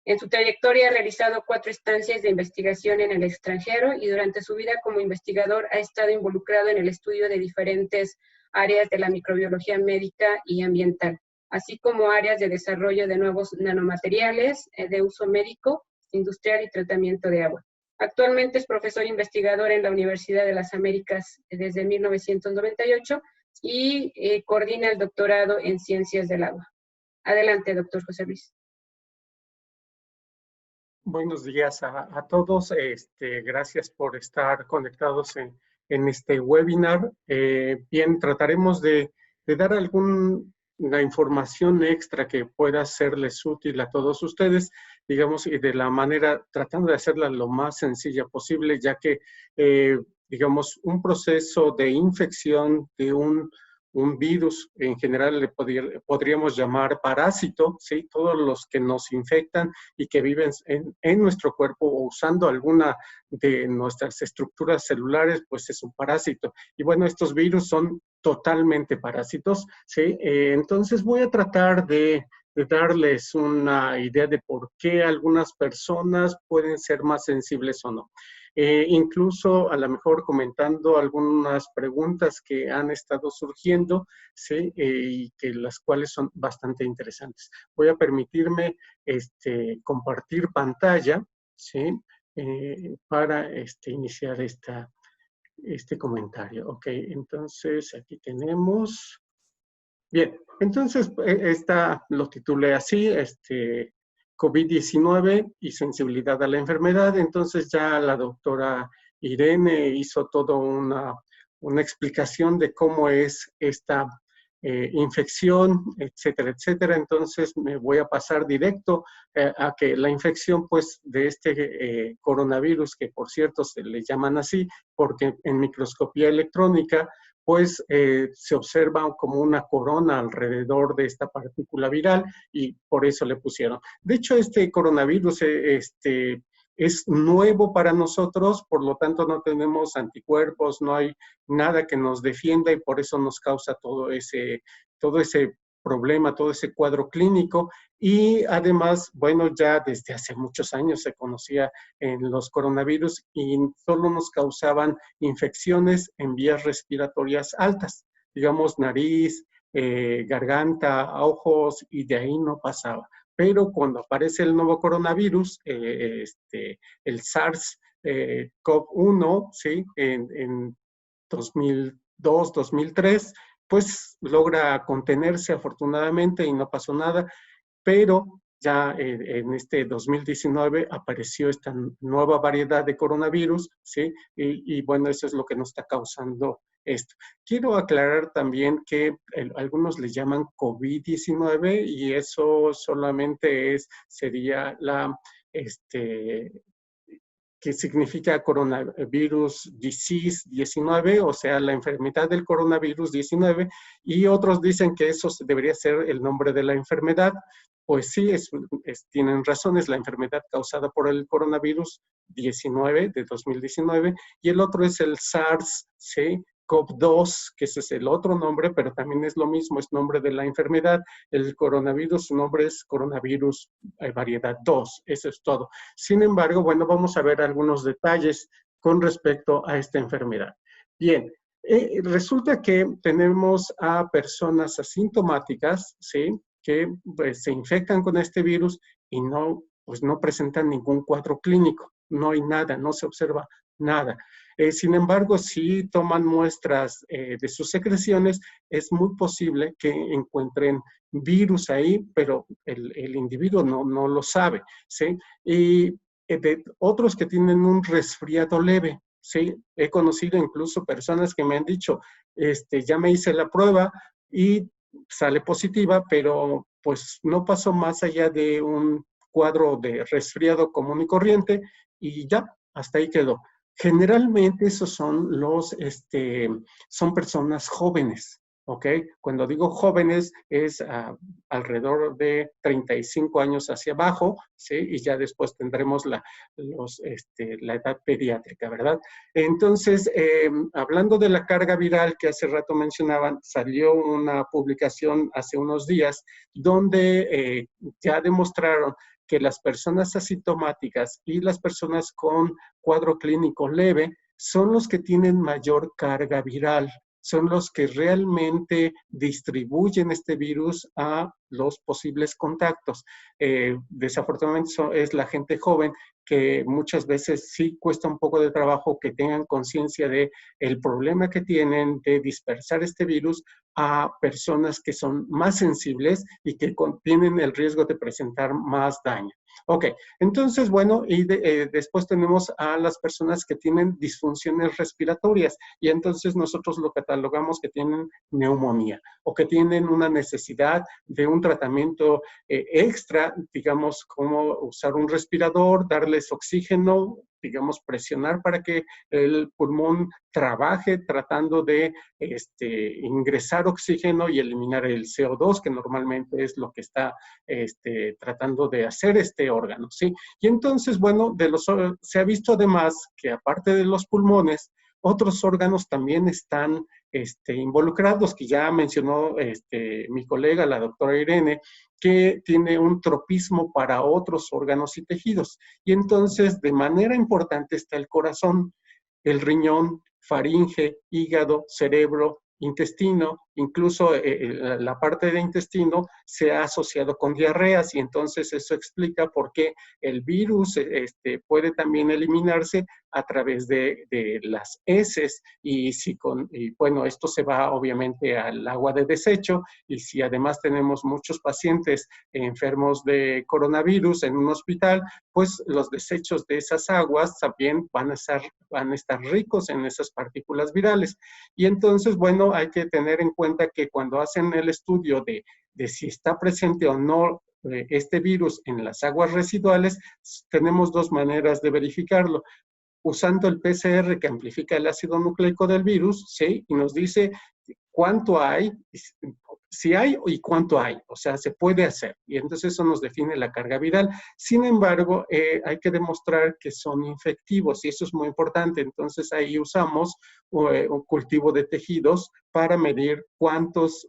En su trayectoria ha realizado 4 estancias de investigación en el extranjero y durante su vida como investigador ha estado involucrado en el estudio de diferentes áreas de la microbiología médica y ambiental, así como áreas de desarrollo de nuevos nanomateriales de uso médico, industrial y tratamiento de agua. Actualmente es profesor investigador en la Universidad de las Américas desde 1998 y coordina el doctorado en Ciencias del Agua. Adelante, doctor José Luis. Buenos días a todos. Gracias por estar conectados en este webinar. Bien, trataremos de dar alguna información extra que pueda serles útil a todos ustedes, digamos, y de la manera, tratando de hacerla lo más sencilla posible, ya que, digamos, un proceso de infección de un virus, en general le podríamos llamar parásito, ¿sí? Todos los que nos infectan y que viven en nuestro cuerpo o usando alguna de nuestras estructuras celulares, pues es un parásito. Y bueno, estos virus son totalmente parásitos, ¿sí? Entonces voy a tratar de darles una idea de por qué algunas personas pueden ser más sensibles o no. Incluso a lo mejor comentando algunas preguntas que han estado surgiendo, ¿sí? Y que las cuales son bastante interesantes. Voy a permitirme compartir pantalla, ¿sí? Para iniciar este comentario. Ok, entonces aquí tenemos. Bien, entonces lo titulé así, COVID-19 y sensibilidad a la enfermedad. Entonces ya la doctora Irene hizo toda una explicación de cómo es esta infección, etcétera, etcétera. Entonces me voy a pasar directo a que la infección pues de este coronavirus, que por cierto se le llaman así porque en microscopía electrónica pues se observa como una corona alrededor de esta partícula viral y por eso le pusieron. De hecho, este coronavirus es nuevo para nosotros, por lo tanto no tenemos anticuerpos, no hay nada que nos defienda y por eso nos causa todo ese problema, todo ese cuadro clínico. Y además, bueno, ya desde hace muchos años se conocía en los coronavirus y solo nos causaban infecciones en vías respiratorias altas, digamos nariz, garganta, ojos, y de ahí no pasaba. Pero cuando aparece el nuevo coronavirus, el SARS-CoV-1, ¿sí? En 2002, 2003, pues logra contenerse afortunadamente y no pasó nada, pero ya en este 2019 apareció esta nueva variedad de coronavirus, ¿sí? Y bueno, eso es lo que nos está causando esto. Quiero aclarar también que algunos le llaman COVID-19 y eso solamente sería que significa coronavirus disease 19, o sea, la enfermedad del coronavirus 19, y otros dicen que eso debería ser el nombre de la enfermedad. Pues sí, tienen razón, es la enfermedad causada por el coronavirus 19 de 2019, y el otro es el SARS, ¿sí? CoV-2, que ese es el otro nombre, pero también es lo mismo, es nombre de la enfermedad. El coronavirus, su nombre es coronavirus variedad 2, eso es todo. Sin embargo, bueno, vamos a ver algunos detalles con respecto a esta enfermedad. Bien, resulta que tenemos a personas asintomáticas, ¿sí? Que pues, se infectan con este virus y pues no presentan ningún cuadro clínico, no hay nada, no se observa nada. Sin embargo, si toman muestras de sus secreciones, es muy posible que encuentren virus ahí, pero el individuo no lo sabe, ¿sí? Y de otros que tienen un resfriado leve, ¿sí? He conocido incluso personas que me han dicho, ya me hice la prueba y sale positiva, pero pues no pasó más allá de un cuadro de resfriado común y corriente y ya, hasta ahí quedó. Generalmente esos son son personas jóvenes, ¿ok? Cuando digo jóvenes es alrededor de 35 años hacia abajo, ¿sí? Y ya después tendremos la edad pediátrica, ¿verdad? Entonces, hablando de la carga viral que hace rato mencionaban, salió una publicación hace unos días donde ya demostraron que las personas asintomáticas y las personas con cuadro clínico leve son los que tienen mayor carga viral, son los que realmente distribuyen este virus a los posibles contactos. Desafortunadamente es la gente joven que muchas veces sí cuesta un poco de trabajo que tengan conciencia de el problema que tienen de dispersar este virus a personas que son más sensibles y que tienen el riesgo de presentar más daño. Ok, entonces, bueno, y después tenemos a las personas que tienen disfunciones respiratorias y entonces nosotros lo catalogamos que tienen neumonía o que tienen una necesidad de un tratamiento extra, digamos, como usar un respirador, darles oxígeno, digamos, presionar para que el pulmón trabaje tratando de ingresar oxígeno y eliminar el CO2, que normalmente es lo que está tratando de hacer este órgano, ¿sí? Y entonces, bueno, se ha visto además que aparte de los pulmones, otros órganos también están involucrados, que ya mencionó mi colega, la doctora Irene, que tiene un tropismo para otros órganos y tejidos. Y entonces, de manera importante está el corazón, el riñón, faringe, hígado, cerebro, intestino, incluso la parte de intestino se ha asociado con diarreas y entonces eso explica por qué el virus puede también eliminarse a través de las heces y bueno, esto se va obviamente al agua de desecho y si además tenemos muchos pacientes enfermos de coronavirus en un hospital, pues los desechos de esas aguas también van a estar ricos en esas partículas virales. Y entonces, bueno, hay que tener en cuenta que cuando hacen el estudio de si está presente o no este virus en las aguas residuales, tenemos dos maneras de verificarlo. Usando el PCR que amplifica el ácido nucleico del virus, ¿sí? Y nos dice cuánto hay, si hay y cuánto hay, o sea, se puede hacer. Y entonces eso nos define la carga viral. Sin embargo, hay que demostrar que son infectivos y eso es muy importante. Entonces ahí usamos un cultivo de tejidos para medir cuántos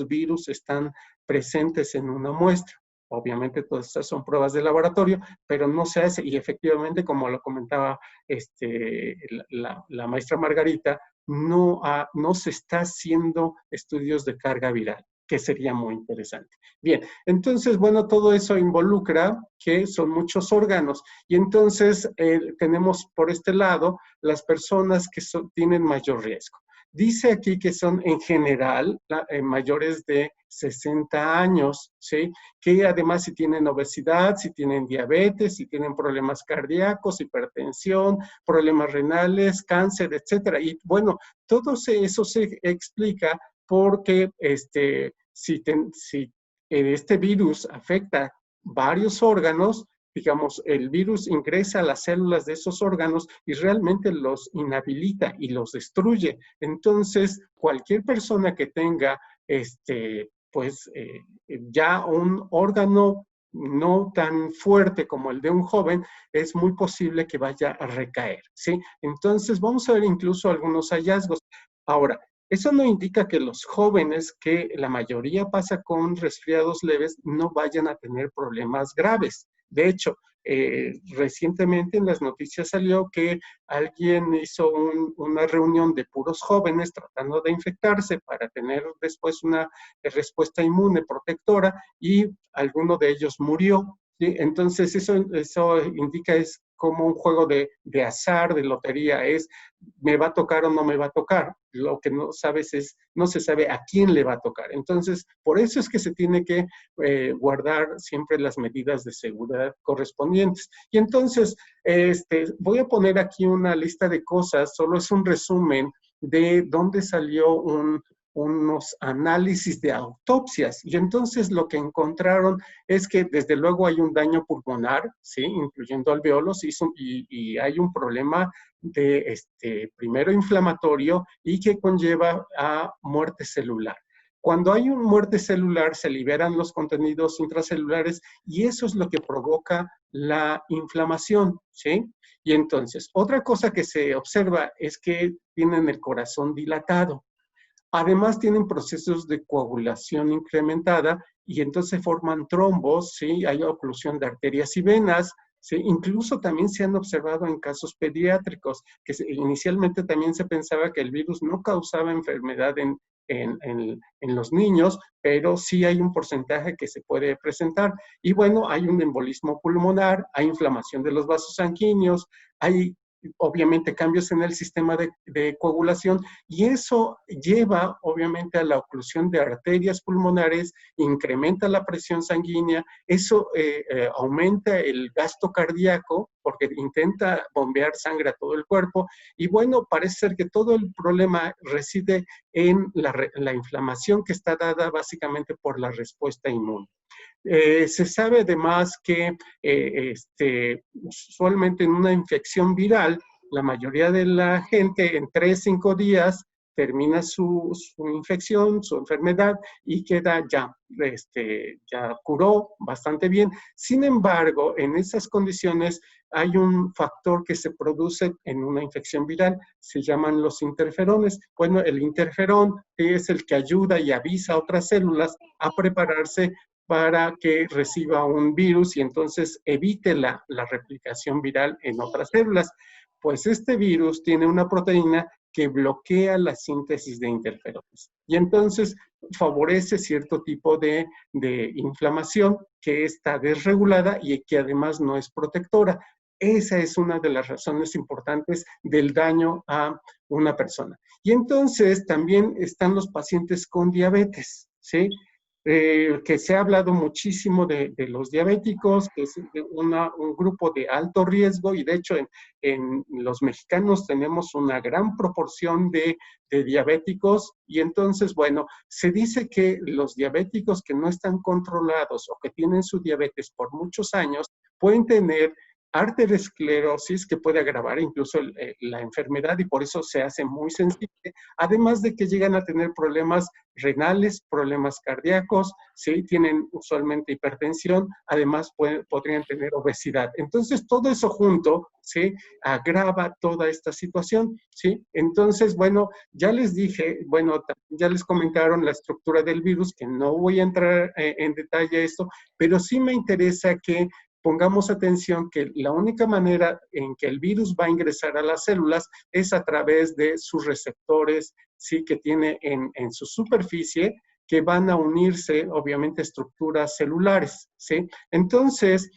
virus están presentes en una muestra. Obviamente todas estas son pruebas de laboratorio, pero no se hace, y efectivamente, como lo comentaba la maestra Margarita, no se está haciendo estudios de carga viral, que sería muy interesante. Bien, entonces, bueno, todo eso involucra que son muchos órganos, y entonces tenemos por este lado las personas que tienen mayor riesgo. Dice aquí que son en general mayores de 60 años, ¿sí? Que además si tienen obesidad, si tienen diabetes, si tienen problemas cardíacos, hipertensión, problemas renales, cáncer, etcétera. Y bueno, todo eso se explica porque si este virus afecta varios órganos, digamos, el virus ingresa a las células de esos órganos y realmente los inhabilita y los destruye. Entonces, cualquier persona que tenga ya un órgano no tan fuerte como el de un joven, es muy posible que vaya a recaer, ¿sí? Entonces, vamos a ver incluso algunos hallazgos. Ahora, eso no indica que los jóvenes, que la mayoría pasa con resfriados leves, no vayan a tener problemas graves. De hecho, recientemente en las noticias salió que alguien hizo una reunión de puros jóvenes tratando de infectarse para tener después una respuesta inmune protectora y alguno de ellos murió. ¿Sí? Entonces eso indica es como un juego de azar, de lotería, es me va a tocar o no me va a tocar. Lo que no sabes no se sabe a quién le va a tocar. Entonces, por eso es que se tiene que guardar siempre las medidas de seguridad correspondientes. Y entonces, voy a poner aquí una lista de cosas, solo es un resumen de dónde salió unos análisis de autopsias. Y entonces lo que encontraron es que desde luego hay un daño pulmonar, ¿sí? Incluyendo alveolos, y hay un problema de primero inflamatorio y que conlleva a muerte celular. Cuando hay una muerte celular se liberan los contenidos intracelulares y eso es lo que provoca la inflamación, ¿sí? Y entonces, otra cosa que se observa es que tienen el corazón dilatado. Además tienen procesos de coagulación incrementada y entonces forman trombos, ¿sí? Hay oclusión de arterias y venas, ¿sí? Incluso también se han observado en casos pediátricos, que inicialmente también se pensaba que el virus no causaba enfermedad en los niños, pero sí hay un porcentaje que se puede presentar. Y bueno, hay un embolismo pulmonar, hay inflamación de los vasos sanguíneos, hay obviamente cambios en el sistema de coagulación y eso lleva obviamente a la oclusión de arterias pulmonares, incrementa la presión sanguínea, eso aumenta el gasto cardíaco porque intenta bombear sangre a todo el cuerpo y bueno, parece ser que todo el problema reside en la inflamación que está dada básicamente por la respuesta inmune. Se sabe además que usualmente en una infección viral, la mayoría de la gente en 3-5 días termina su infección, su enfermedad y queda ya curó bastante bien. Sin embargo, en esas condiciones hay un factor que se produce en una infección viral, se llaman los interferones. Bueno, el interferón es el que ayuda y avisa a otras células a prepararse para que reciba un virus y entonces evite la replicación viral en otras células. Pues este virus tiene una proteína que bloquea la síntesis de interferones y entonces favorece cierto tipo de inflamación que está desregulada y que además no es protectora. Esa es una de las razones importantes del daño a una persona. Y entonces también están los pacientes con diabetes, ¿sí? Que se ha hablado muchísimo de los diabéticos, que es un grupo de alto riesgo y de hecho en los mexicanos tenemos una gran proporción de diabéticos y entonces, bueno, se dice que los diabéticos que no están controlados o que tienen su diabetes por muchos años pueden tener arteriosclerosis que puede agravar incluso la enfermedad y por eso se hace muy sensible, además de que llegan a tener problemas renales, problemas cardíacos, ¿sí? Tienen usualmente hipertensión, además podrían tener obesidad. Entonces, todo eso junto, ¿sí? Agrava toda esta situación, ¿sí? Entonces, bueno, ya les dije, bueno, ya les comentaron la estructura del virus, que no voy a entrar en detalle a esto, pero sí me interesa que pongamos atención que la única manera en que el virus va a ingresar a las células es a través de sus receptores, sí, que tiene en su superficie, que van a unirse, obviamente, estructuras celulares, ¿sí? Entonces,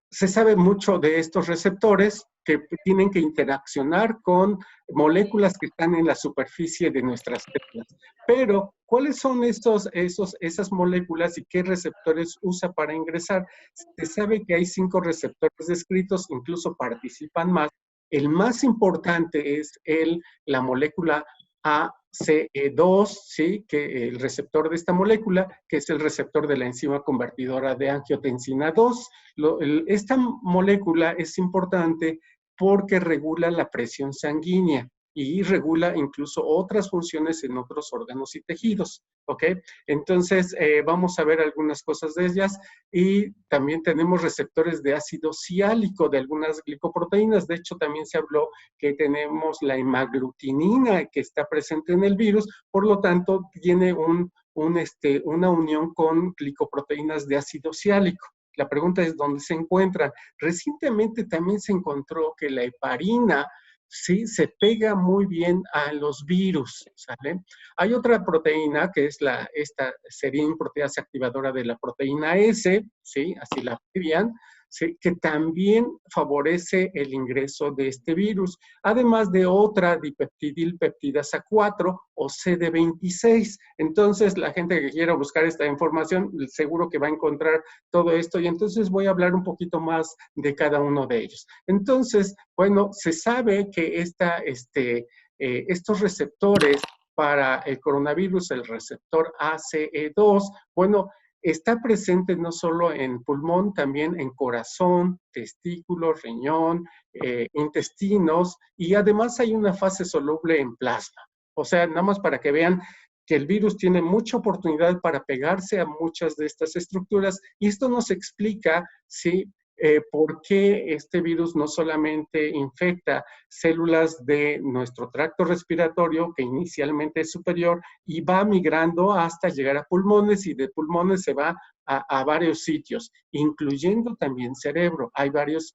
se sabe mucho de estos receptores que tienen que interaccionar con moléculas que están en la superficie de nuestras células. Pero, ¿cuáles son esas moléculas y qué receptores usa para ingresar? Se sabe que hay 5 receptores descritos, incluso participan más. El más importante es la molécula ACE2, ¿sí? Que el receptor de esta molécula, que es el receptor de la enzima convertidora de angiotensina 2. Esta molécula es importante porque regula la presión sanguínea y regula incluso otras funciones en otros órganos y tejidos, ¿ok? Entonces, vamos a ver algunas cosas de ellas y también tenemos receptores de ácido ciálico de algunas glicoproteínas. De hecho, también se habló que tenemos la hemaglutinina que está presente en el virus, por lo tanto, tiene una unión con glicoproteínas de ácido ciálico. La pregunta es dónde se encuentran. Recientemente también se encontró que la heparina, sí, se pega muy bien a los virus, ¿sale? Hay otra proteína que es esta serina proteasa activadora de la proteína S, ¿sí? Así la abrevian, ¿sí? Que también favorece el ingreso de este virus, además de otra dipeptidilpeptidasa 4 o CD26. Entonces, la gente que quiera buscar esta información, seguro que va a encontrar todo esto, y entonces voy a hablar un poquito más de cada uno de ellos. Entonces, bueno, se sabe que estos receptores para el coronavirus, el receptor ACE2, bueno, está presente no solo en pulmón, también en corazón, testículos, riñón, intestinos, y además hay una fase soluble en plasma. O sea, nada más para que vean que el virus tiene mucha oportunidad para pegarse a muchas de estas estructuras, y esto nos explica, ¿sí? ¿Por qué este virus no solamente infecta células de nuestro tracto respiratorio, que inicialmente es superior, y va migrando hasta llegar a pulmones, y de pulmones se va a varios sitios, incluyendo también cerebro? Hay varios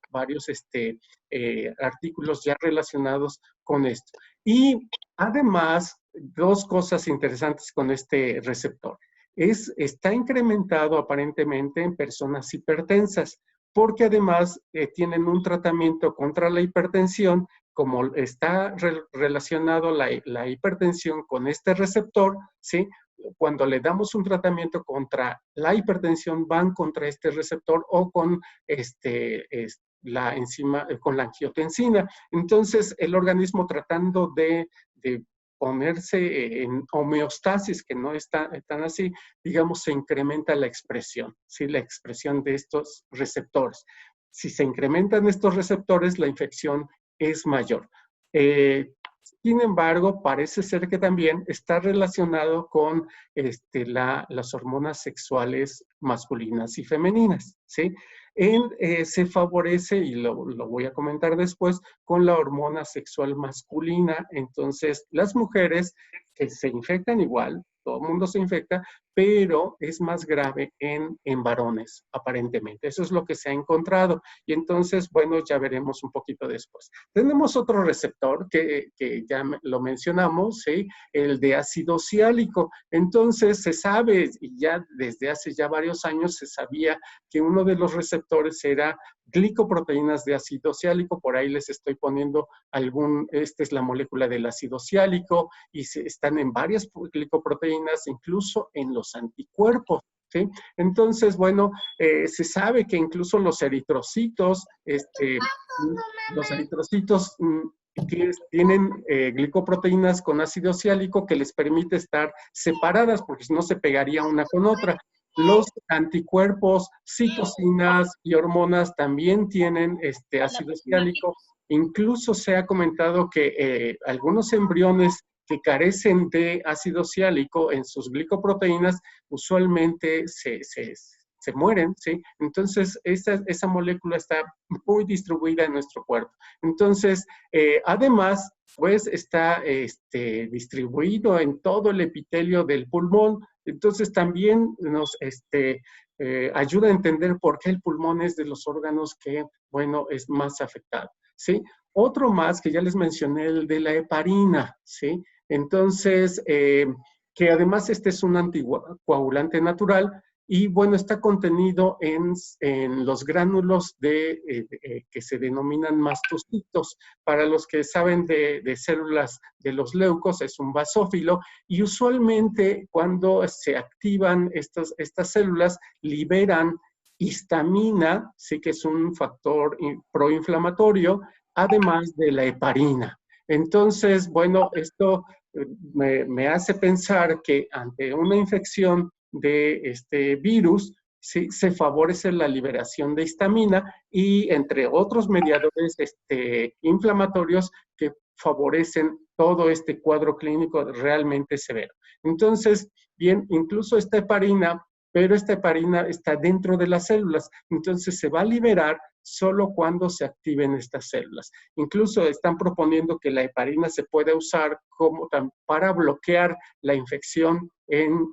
artículos ya relacionados con esto. Y además, dos cosas interesantes con este receptor. Está incrementado aparentemente en personas hipertensas, porque además tienen un tratamiento contra la hipertensión. Como está relacionado la hipertensión con este receptor, ¿sí? Cuando le damos un tratamiento contra la hipertensión, van contra este receptor o con la enzima, con la angiotensina. Entonces, el organismo, tratando de ponerse en homeostasis, que no está tan así, digamos, se incrementa la expresión, ¿sí? La expresión de estos receptores. Si se incrementan estos receptores, la infección es mayor. Sin embargo, parece ser que también está relacionado con las hormonas sexuales masculinas y femeninas, ¿sí? Se favorece, y lo voy a comentar después, con la hormona sexual masculina. Entonces, las mujeres que se infectan igual, todo el mundo se infecta, pero es más grave en varones, aparentemente. Eso es lo que se ha encontrado. Y entonces, bueno, ya veremos un poquito después. Tenemos otro receptor que ya lo mencionamos, ¿sí? El de ácido ciálico. Entonces, se sabe, y ya desde hace ya varios años se sabía que uno de los receptores era glicoproteínas de ácido ciálico. Por ahí les estoy poniendo esta es la molécula del ácido ciálico, y están en varias glicoproteínas, incluso en los anticuerpos, ¿sí? Entonces, bueno, se sabe que incluso los eritrocitos, tienen glicoproteínas con ácido ciálico que les permite estar separadas, porque no se pegaría una con otra. Los anticuerpos, citocinas y hormonas también tienen ácido siálico. Incluso se ha comentado que algunos embriones que carecen de ácido siálico en sus glicoproteínas usualmente se mueren, ¿sí? Entonces, esa molécula está muy distribuida en nuestro cuerpo. Entonces, además, pues está distribuido en todo el epitelio del pulmón. Entonces, también nos ayuda a entender por qué el pulmón es de los órganos que, bueno, es más afectado, ¿sí? Otro más que ya les mencioné, el de la heparina, ¿sí? Entonces, que además este es un anticoagulante natural y bueno, está contenido en los gránulos que se denominan mastocitos. Para los que saben de células de los leucos, es un basófilo y usualmente cuando se activan estas células, liberan histamina, sí que es un factor proinflamatorio, además de la heparina. Entonces, bueno, esto me hace pensar que ante una infección de este virus, sí, se favorece la liberación de histamina y entre otros mediadores inflamatorios que favorecen todo este cuadro clínico realmente severo. Entonces, bien, incluso esta heparina, pero esta heparina está dentro de las células, entonces se va a liberar solo cuando se activen estas células. Incluso están proponiendo que la heparina se pueda usar para bloquear la infección en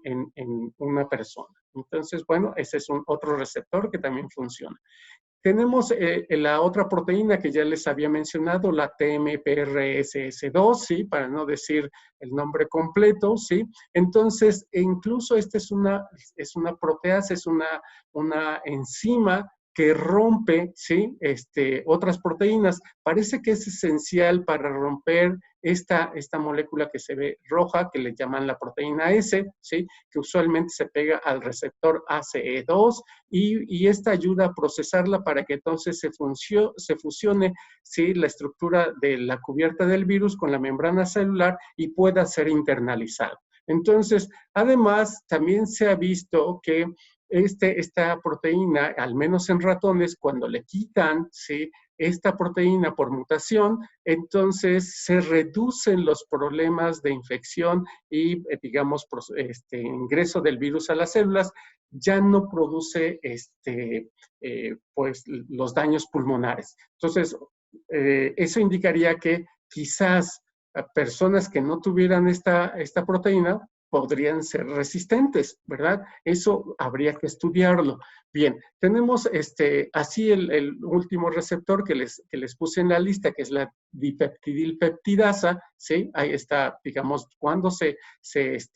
una persona. Entonces, bueno, ese es otro receptor que también funciona. Tenemos la otra proteína que ya les había mencionado, la TMPRSS2, ¿sí? Para no decir el nombre completo, ¿sí? Entonces, incluso esta es una proteasa, es una enzima que rompe, ¿sí? Otras proteínas. Parece que es esencial para romper esta molécula que se ve roja, que le llaman la proteína S, ¿sí? Que usualmente se pega al receptor ACE2 y esta ayuda a procesarla para que entonces se fusione, ¿sí? La estructura de la cubierta del virus con la membrana celular y pueda ser internalizado. Entonces, además, también se ha visto que esta proteína, al menos en ratones, cuando le quitan, ¿sí? Esta proteína por mutación, entonces se reducen los problemas de infección y, digamos, ingreso del virus a las células, ya no produce pues, los daños pulmonares. Entonces, eso indicaría que quizás personas que no tuvieran esta proteína podrían ser resistentes, ¿verdad? Eso habría que estudiarlo. Bien, tenemos así el último receptor que les puse en la lista, que es la dipeptidilpeptidasa, ¿sí? Ahí está, digamos, cuando se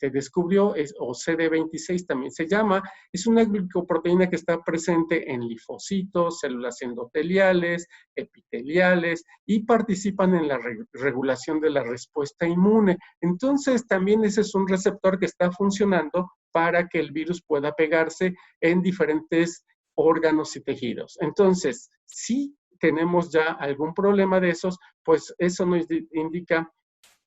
descubrió, o CD26 también se llama, es una glicoproteína que está presente en linfocitos, células endoteliales, epiteliales, y participan en la regulación de la respuesta inmune. Entonces, también ese es un receptor que está funcionando para que el virus pueda pegarse en diferentes órganos y tejidos. Entonces, si tenemos ya algún problema de esos, pues eso nos indica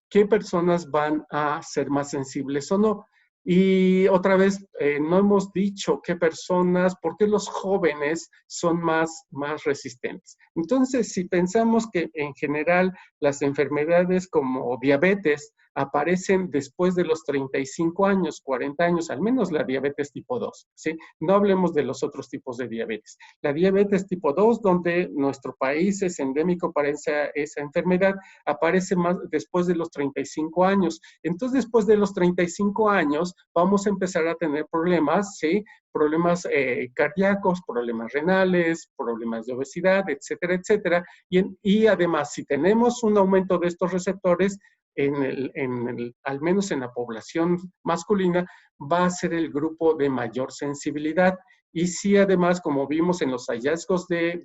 qué personas van a ser más sensibles o no. Y otra vez, no hemos dicho qué personas, por qué los jóvenes son más resistentes. Entonces, si pensamos que en general las enfermedades como diabetes aparecen después de los 35 años, 40 años, al menos la diabetes tipo 2, ¿sí? No hablemos de los otros tipos de diabetes. La diabetes tipo 2, donde nuestro país es endémico para esa enfermedad, aparece más después de los 35 años. Entonces, después de los 35 años, vamos a empezar a tener problemas, ¿sí? Problemas cardíacos, problemas renales, problemas de obesidad, etcétera, etcétera. Y además, si tenemos un aumento de estos receptores, al menos en la población masculina, va a ser el grupo de mayor sensibilidad. Y si además, como vimos en los hallazgos de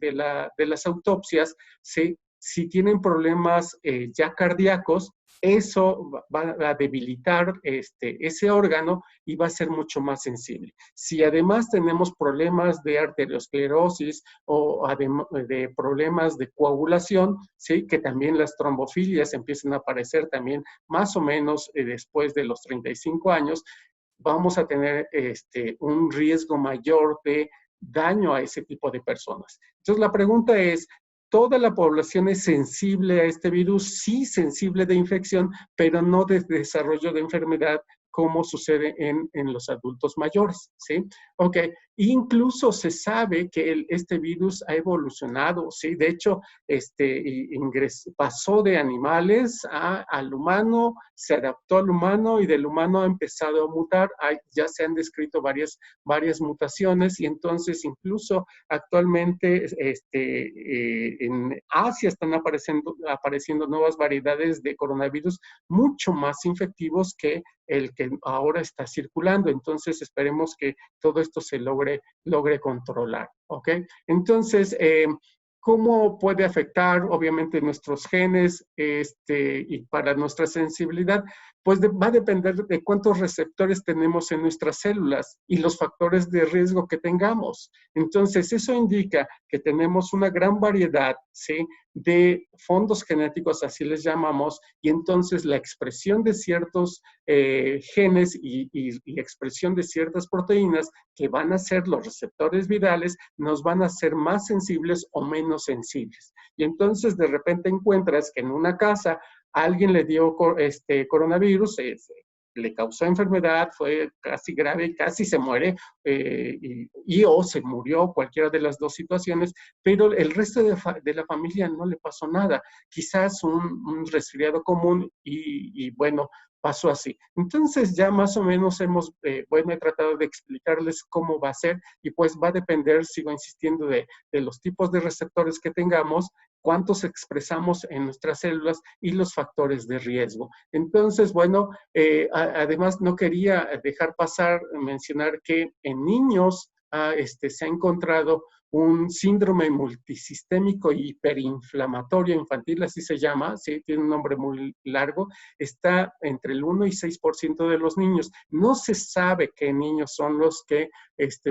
las autopsias, si tienen problemas ya cardíacos, eso va a debilitar ese órgano y va a ser mucho más sensible. Si además tenemos problemas de arteriosclerosis o de problemas de coagulación, ¿sí? Que también las trombofilias empiezan a aparecer también más o menos después de los 35 años, vamos a tener un riesgo mayor de daño a ese tipo de personas. Entonces, la pregunta es, ¿toda la población es sensible a este virus? Sí, sensible de infección, pero no de desarrollo de enfermedad como sucede en los adultos mayores, ¿sí? Ok, incluso se sabe que este virus ha evolucionado, ¿sí? De hecho, pasó de animales al humano, se adaptó al humano y del humano ha empezado a mutar. Ya se han descrito varias mutaciones y entonces incluso actualmente en Asia están apareciendo nuevas variedades de coronavirus mucho más infectivos que el que ahora está circulando. Entonces esperemos que todo esto se logre controlar, ¿ok? Entonces, ¿cómo puede afectar, obviamente, nuestros genes y para nuestra sensibilidad? Pues va a depender de cuántos receptores tenemos en nuestras células y los factores de riesgo que tengamos. Entonces, eso indica que tenemos una gran variedad, ¿sí?, de fondos genéticos, así les llamamos, y entonces la expresión de ciertos genes y expresión de ciertas proteínas que van a ser los receptores virales nos van a ser más sensibles o menos sensibles. Y entonces de repente encuentras que en una casa alguien le dio coronavirus, le causó enfermedad, fue casi grave, casi se muere o se murió, cualquiera de las dos situaciones, pero el resto de la familia no le pasó nada. Quizás un resfriado común y bueno, pasó así. Entonces ya más o menos he tratado de explicarles cómo va a ser y pues va a depender, sigo insistiendo, de los tipos de receptores que tengamos, cuántos expresamos en nuestras células y los factores de riesgo. Entonces, bueno, además no quería dejar pasar, mencionar que en niños se ha encontrado un síndrome multisistémico hiperinflamatorio infantil, así se llama, sí, tiene un nombre muy largo, está entre el 1 y 6% de los niños. No se sabe qué niños son los que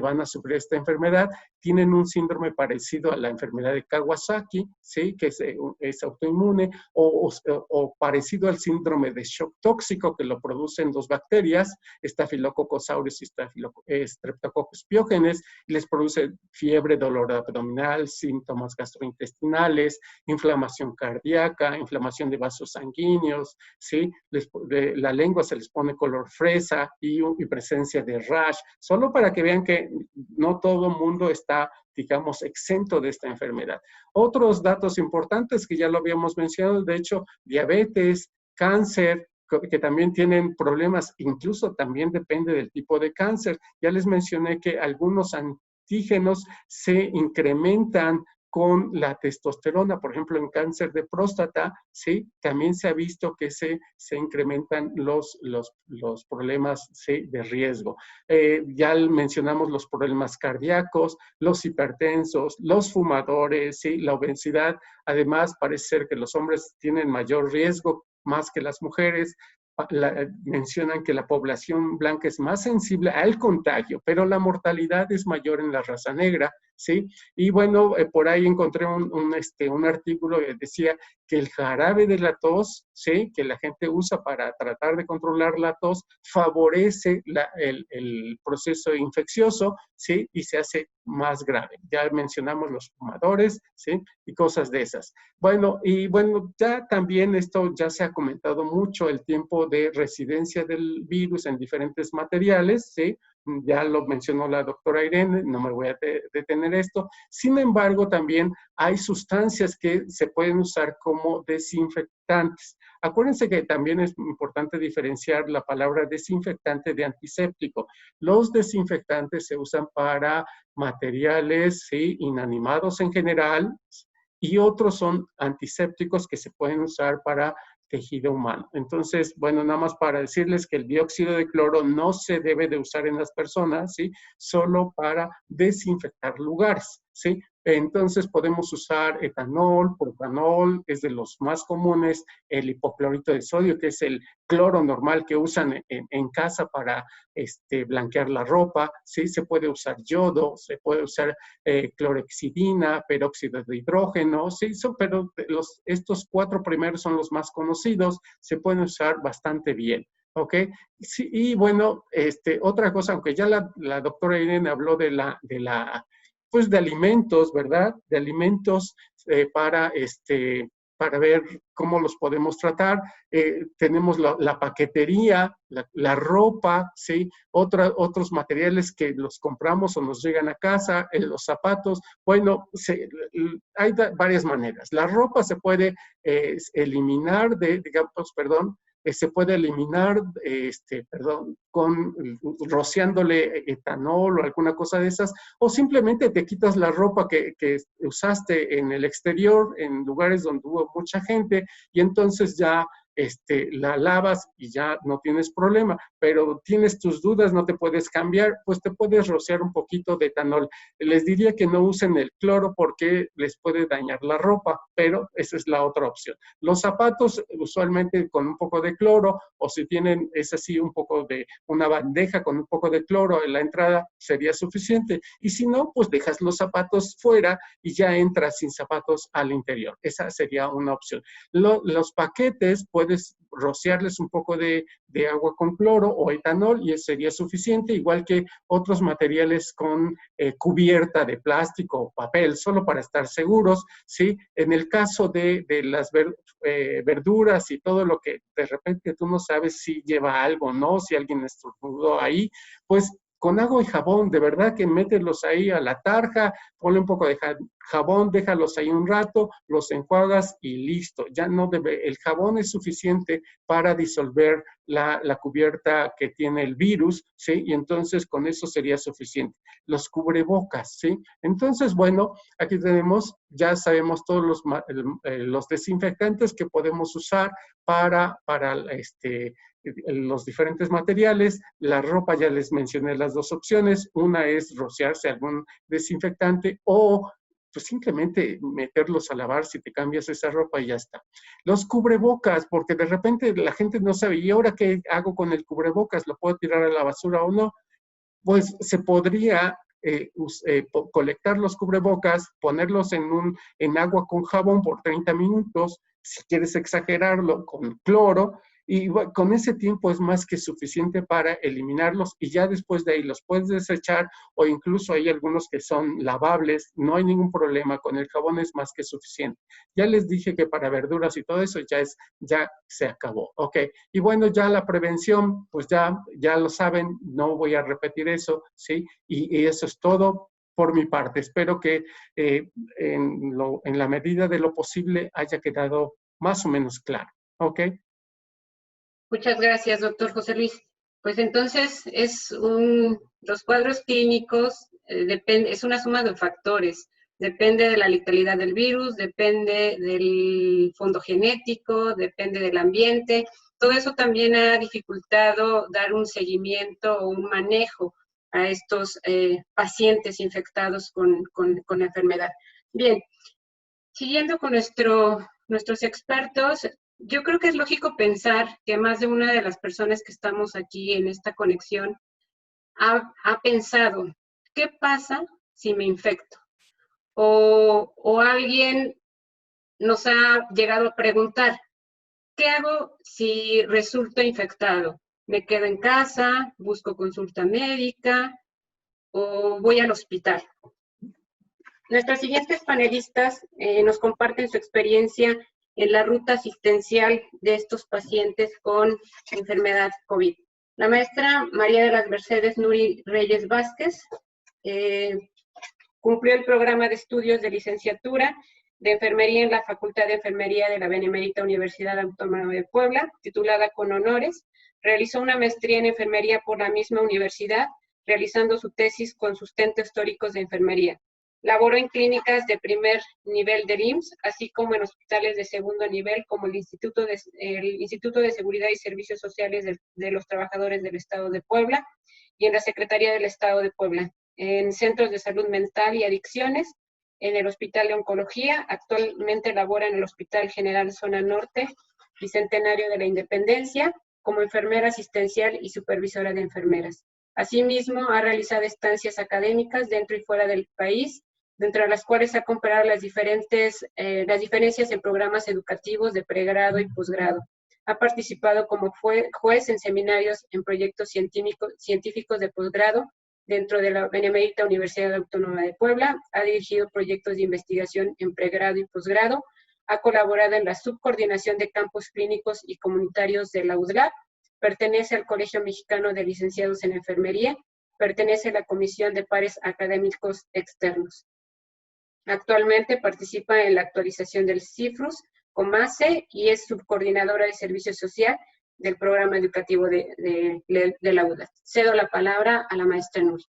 van a sufrir esta enfermedad. Tienen un síndrome parecido a la enfermedad de Kawasaki, ¿sí?, que es autoinmune, o parecido al síndrome de shock tóxico que lo producen dos bacterias, Staphylococcus aureus y Streptococcus pyogenes, y les produce fiebre, dolor abdominal, síntomas gastrointestinales, inflamación cardíaca, inflamación de vasos sanguíneos, ¿sí? La lengua se les pone color fresa y presencia de rash, solo para que vean que no todo el mundo está, digamos, exento de esta enfermedad. Otros datos importantes que ya lo habíamos mencionado, de hecho, diabetes, cáncer, que también tienen problemas, incluso también depende del tipo de cáncer. Ya les mencioné que algunos antígenos se incrementan con la testosterona, por ejemplo, en cáncer de próstata, ¿sí? También se ha visto que se incrementan los problemas, ¿sí?, de riesgo. Ya mencionamos los problemas cardíacos, los hipertensos, los fumadores, ¿sí?, la obesidad. Además, parece ser que los hombres tienen mayor riesgo más que las mujeres. Mencionan que la población blanca es más sensible al contagio, pero la mortalidad es mayor en la raza negra, ¿sí? Y bueno, por ahí encontré un artículo que decía que el jarabe de la tos, ¿sí?, que la gente usa para tratar de controlar la tos, favorece el proceso infeccioso, ¿sí?, y se hace más grave. Ya mencionamos los fumadores, ¿sí?, y cosas de esas. Bueno, ya también esto ya se ha comentado mucho, el tiempo de residencia del virus en diferentes materiales, ¿sí? Ya lo mencionó la doctora Irene, no me voy a detener esto. Sin embargo, también hay sustancias que se pueden usar como desinfectantes. Acuérdense que también es importante diferenciar la palabra desinfectante de antiséptico. Los desinfectantes se usan para materiales, ¿sí?, inanimados en general, y otros son antisépticos que se pueden usar para tejido humano. Entonces, bueno, nada más para decirles que el dióxido de cloro no se debe de usar en las personas, ¿sí?, solo para desinfectar lugares, ¿sí? Entonces podemos usar etanol, propanol, es de los más comunes, el hipoclorito de sodio, que es el cloro normal que usan en casa para blanquear la ropa, ¿sí? Se puede usar yodo, se puede usar clorhexidina, peróxido de hidrógeno, ¿sí? Pero estos 4 primeros son los más conocidos, se pueden usar bastante bien. ¿Ok? Sí, y bueno, otra cosa, aunque ya la doctora Irene habló pues de alimentos, ¿verdad? De alimentos para ver cómo los podemos tratar. Tenemos la paquetería, la ropa, ¿sí? Otros materiales que los compramos o nos llegan a casa, los zapatos. Bueno, hay varias maneras. La ropa se puede eliminar se puede eliminar, rociándole etanol o alguna cosa de esas, o simplemente te quitas la ropa que usaste en el exterior, en lugares donde hubo mucha gente, y entonces ya la lavas y ya no tienes problema, pero tienes tus dudas, no te puedes cambiar, pues te puedes rociar un poquito de etanol. Les diría que no usen el cloro porque les puede dañar la ropa, pero esa es la otra opción. Los zapatos, usualmente con un poco de cloro, o si tienen, es así, un poco de una bandeja con un poco de cloro en la entrada, sería suficiente. Y si no, pues dejas los zapatos fuera y ya entras sin zapatos al interior. Esa sería una opción. Los paquetes, puedes rociarles un poco de agua con cloro o etanol y eso sería suficiente, igual que otros materiales con cubierta de plástico o papel, solo para estar seguros, ¿sí? En el caso de las verduras y todo lo que de repente tú no sabes si lleva algo o no, si alguien estornudó ahí, pues con agua y jabón, de verdad que mételos ahí a la tarja, ponle un poco de jabón, déjalos ahí un rato, los enjuagas y listo. Ya no el jabón es suficiente para disolver la cubierta que tiene el virus, ¿sí? Y entonces con eso sería suficiente. Los cubrebocas, ¿sí? Entonces, bueno, aquí tenemos, ya sabemos todos los desinfectantes que podemos usar para los diferentes materiales. La ropa, ya les mencioné las dos opciones. Una es rociarse algún desinfectante o pues simplemente meterlos a lavar si te cambias esa ropa y ya está. Los cubrebocas, porque de repente la gente no sabe, ¿y ahora qué hago con el cubrebocas? ¿Lo puedo tirar a la basura o no? Pues se podría colectar los cubrebocas, ponerlos en agua con jabón por 30 minutos, si quieres exagerarlo, con cloro, y con ese tiempo es más que suficiente para eliminarlos y ya después de ahí los puedes desechar o incluso hay algunos que son lavables, no hay ningún problema, con el jabón es más que suficiente. Ya les dije que para verduras y todo eso ya se acabó, ¿ok? Y bueno, ya la prevención, pues ya lo saben, no voy a repetir eso, ¿sí? Y eso es todo por mi parte. Espero que en la medida de lo posible haya quedado más o menos claro, ¿ok? Muchas gracias, doctor José Luis. Pues entonces los cuadros clínicos es una suma de factores. Depende de la letalidad del virus, depende del fondo genético, depende del ambiente. Todo eso también ha dificultado dar un seguimiento o un manejo a estos pacientes infectados con la enfermedad. Bien, siguiendo con nuestros expertos, yo creo que es lógico pensar que más de una de las personas que estamos aquí en esta conexión ha pensado, ¿qué pasa si me infecto? O alguien nos ha llegado a preguntar, ¿qué hago si resulto infectado? ¿Me quedo en casa? ¿Busco consulta médica? ¿O voy al hospital? Nuestras siguientes panelistas nos comparten su experiencia en la ruta asistencial de estos pacientes con enfermedad COVID. La maestra María de las Mercedes Nuri Reyes Vázquez cumplió el programa de estudios de licenciatura de enfermería en la Facultad de Enfermería de la Benemérita Universidad Autónoma de Puebla, titulada con honores. Realizó una maestría en enfermería por la misma universidad, realizando su tesis con sustentos teóricos de enfermería. Laboró en clínicas de primer nivel del IMSS, así como en hospitales de segundo nivel, como el Instituto de Seguridad y Servicios Sociales de los Trabajadores del Estado de Puebla y en la Secretaría del Estado de Puebla, en centros de salud mental y adicciones, en el Hospital de Oncología. Actualmente labora en el Hospital General Zona Norte, Bicentenario de la Independencia, como enfermera asistencial y supervisora de enfermeras. Asimismo, ha realizado estancias académicas dentro y fuera del país, dentro de las cuales ha comparado las diferencias en programas educativos de pregrado y posgrado. Ha participado como juez en seminarios en proyectos científicos de posgrado dentro de la Benemérita Universidad Autónoma de Puebla. Ha dirigido proyectos de investigación en pregrado y posgrado. Ha colaborado en la subcoordinación de campos clínicos y comunitarios de la UDLAP. Pertenece al Colegio Mexicano de Licenciados en Enfermería. Pertenece a la Comisión de Pares Académicos Externos. Actualmente participa en la actualización del CIFRUS, COMACE, y es subcoordinadora de Servicio Social del programa educativo de la UDLAP. Cedo la palabra a la maestra Nuri.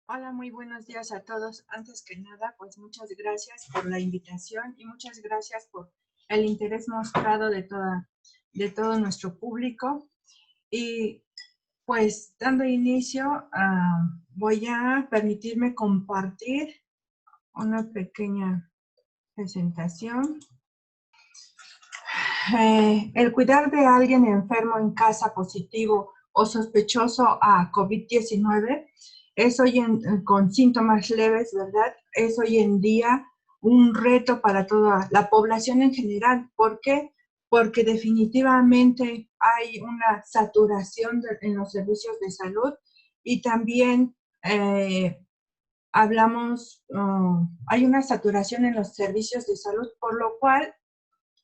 Hola, muy buenos días a todos. Antes que nada, pues muchas gracias por la invitación y muchas gracias por el interés mostrado de todo nuestro público. Y pues dando inicio, voy a permitirme compartir una pequeña presentación. El cuidar de alguien enfermo en casa positivo o sospechoso a COVID-19 es hoy con síntomas leves, ¿verdad? Es hoy en día un reto para toda la población en general. ¿Por qué? Porque definitivamente hay una saturación en los servicios de salud y también hay una saturación en los servicios de salud, por lo cual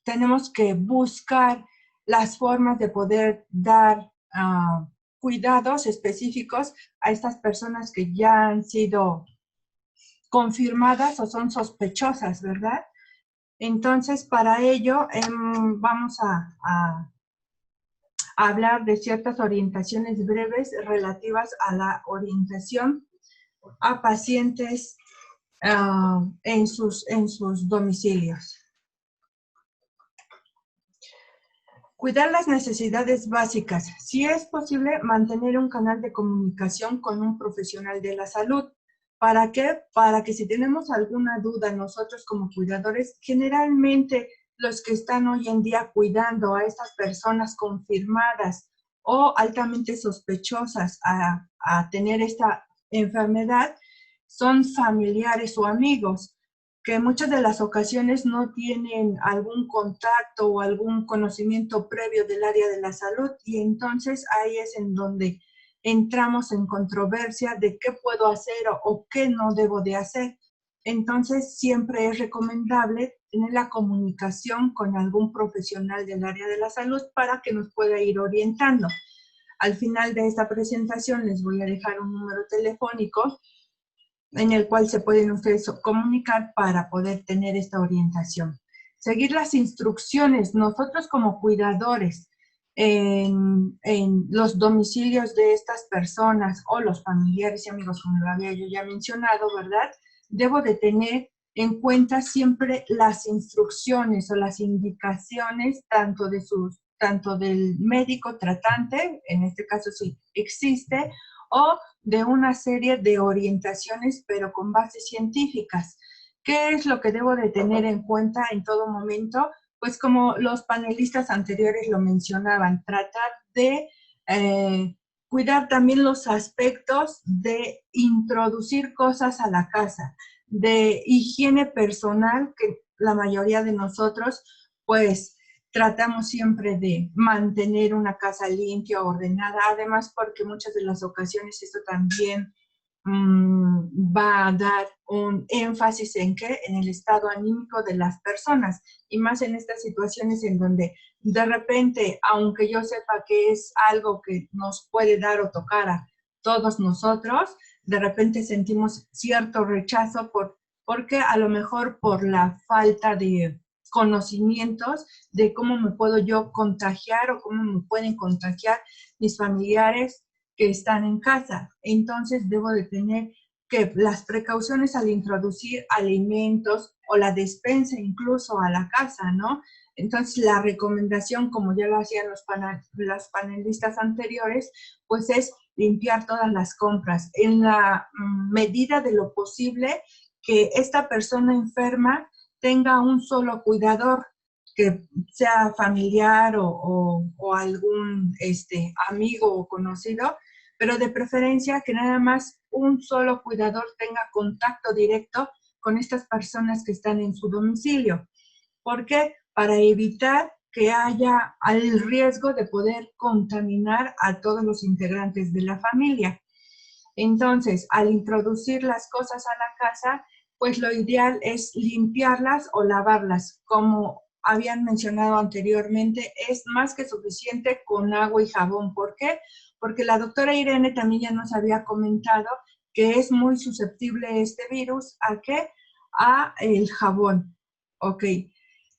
tenemos que buscar las formas de poder dar cuidados específicos a estas personas que ya han sido confirmadas o son sospechosas, ¿verdad? Entonces, para ello vamos a hablar de ciertas orientaciones breves relativas a la orientación a pacientes en sus domicilios. Cuidar las necesidades básicas. Si es posible, mantener un canal de comunicación con un profesional de la salud. ¿Para qué? Para que si tenemos alguna duda nosotros como cuidadores, generalmente los que están hoy en día cuidando a estas personas confirmadas o altamente sospechosas a tener esta enfermedad, son familiares o amigos, que en muchas de las ocasiones no tienen algún contacto o algún conocimiento previo del área de la salud, y entonces ahí es en donde entramos en controversia de qué puedo hacer o qué no debo de hacer. Entonces siempre es recomendable tener la comunicación con algún profesional del área de la salud para que nos pueda ir orientando. Al final de esta presentación les voy a dejar un número telefónico en el cual se pueden ustedes comunicar para poder tener esta orientación. Seguir las instrucciones. Nosotros como cuidadores en los domicilios de estas personas o los familiares y amigos, como lo había yo ya mencionado, ¿verdad? Debo de tener en cuenta siempre las instrucciones o las indicaciones tanto del médico tratante, en este caso si existe, o de una serie de orientaciones, pero con bases científicas. ¿Qué es lo que debo de tener en cuenta en todo momento? Pues como los panelistas anteriores lo mencionaban, tratar de cuidar también los aspectos de introducir cosas a la casa, de higiene personal, que la mayoría de nosotros, pues, tratamos siempre de mantener una casa limpia, ordenada, además porque muchas de las ocasiones esto también va a dar un énfasis en el estado anímico de las personas, y más en estas situaciones en donde de repente, aunque yo sepa que es algo que nos puede dar o tocar a todos nosotros, de repente sentimos cierto rechazo porque a lo mejor por la falta de conocimientos de cómo me puedo yo contagiar o cómo me pueden contagiar mis familiares que están en casa. Entonces debo de tener que las precauciones al introducir alimentos o la despensa incluso a la casa, ¿no? Entonces la recomendación, como ya lo hacían los panelistas anteriores, pues es limpiar todas las compras en la medida de lo posible, que esta persona enferma tenga un solo cuidador, que sea familiar o algún amigo o conocido, pero de preferencia que nada más un solo cuidador tenga contacto directo con estas personas que están en su domicilio. ¿Por qué? para evitar que haya el riesgo de poder contaminar a todos los integrantes de la familia. Entonces, al introducir las cosas a la casa, pues lo ideal es limpiarlas o lavarlas. Como habían mencionado anteriormente, es más que suficiente con agua y jabón. ¿Por qué? Porque la doctora Irene también ya nos había comentado que es muy susceptible este virus, ¿a qué? A el jabón. Ok.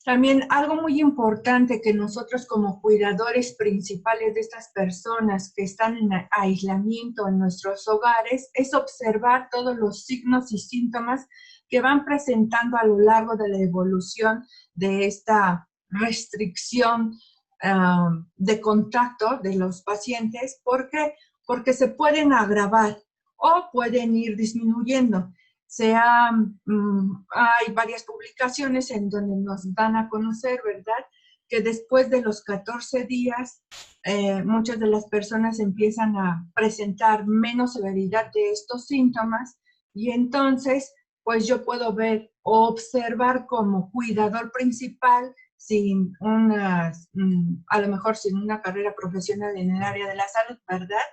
También algo muy importante que nosotros como cuidadores principales de estas personas que están en aislamiento en nuestros hogares es observar todos los signos y síntomas que van presentando a lo largo de la evolución de esta restricción de contacto de los pacientes. ¿Por qué? Porque se pueden agravar o pueden ir disminuyendo. Hay varias publicaciones en donde nos dan a conocer, ¿verdad?, que después de los 14 días, muchas de las personas empiezan a presentar menos severidad de estos síntomas y entonces, pues yo puedo ver o observar como cuidador principal, sin a lo mejor sin una carrera profesional en el área de la salud, ¿verdad?,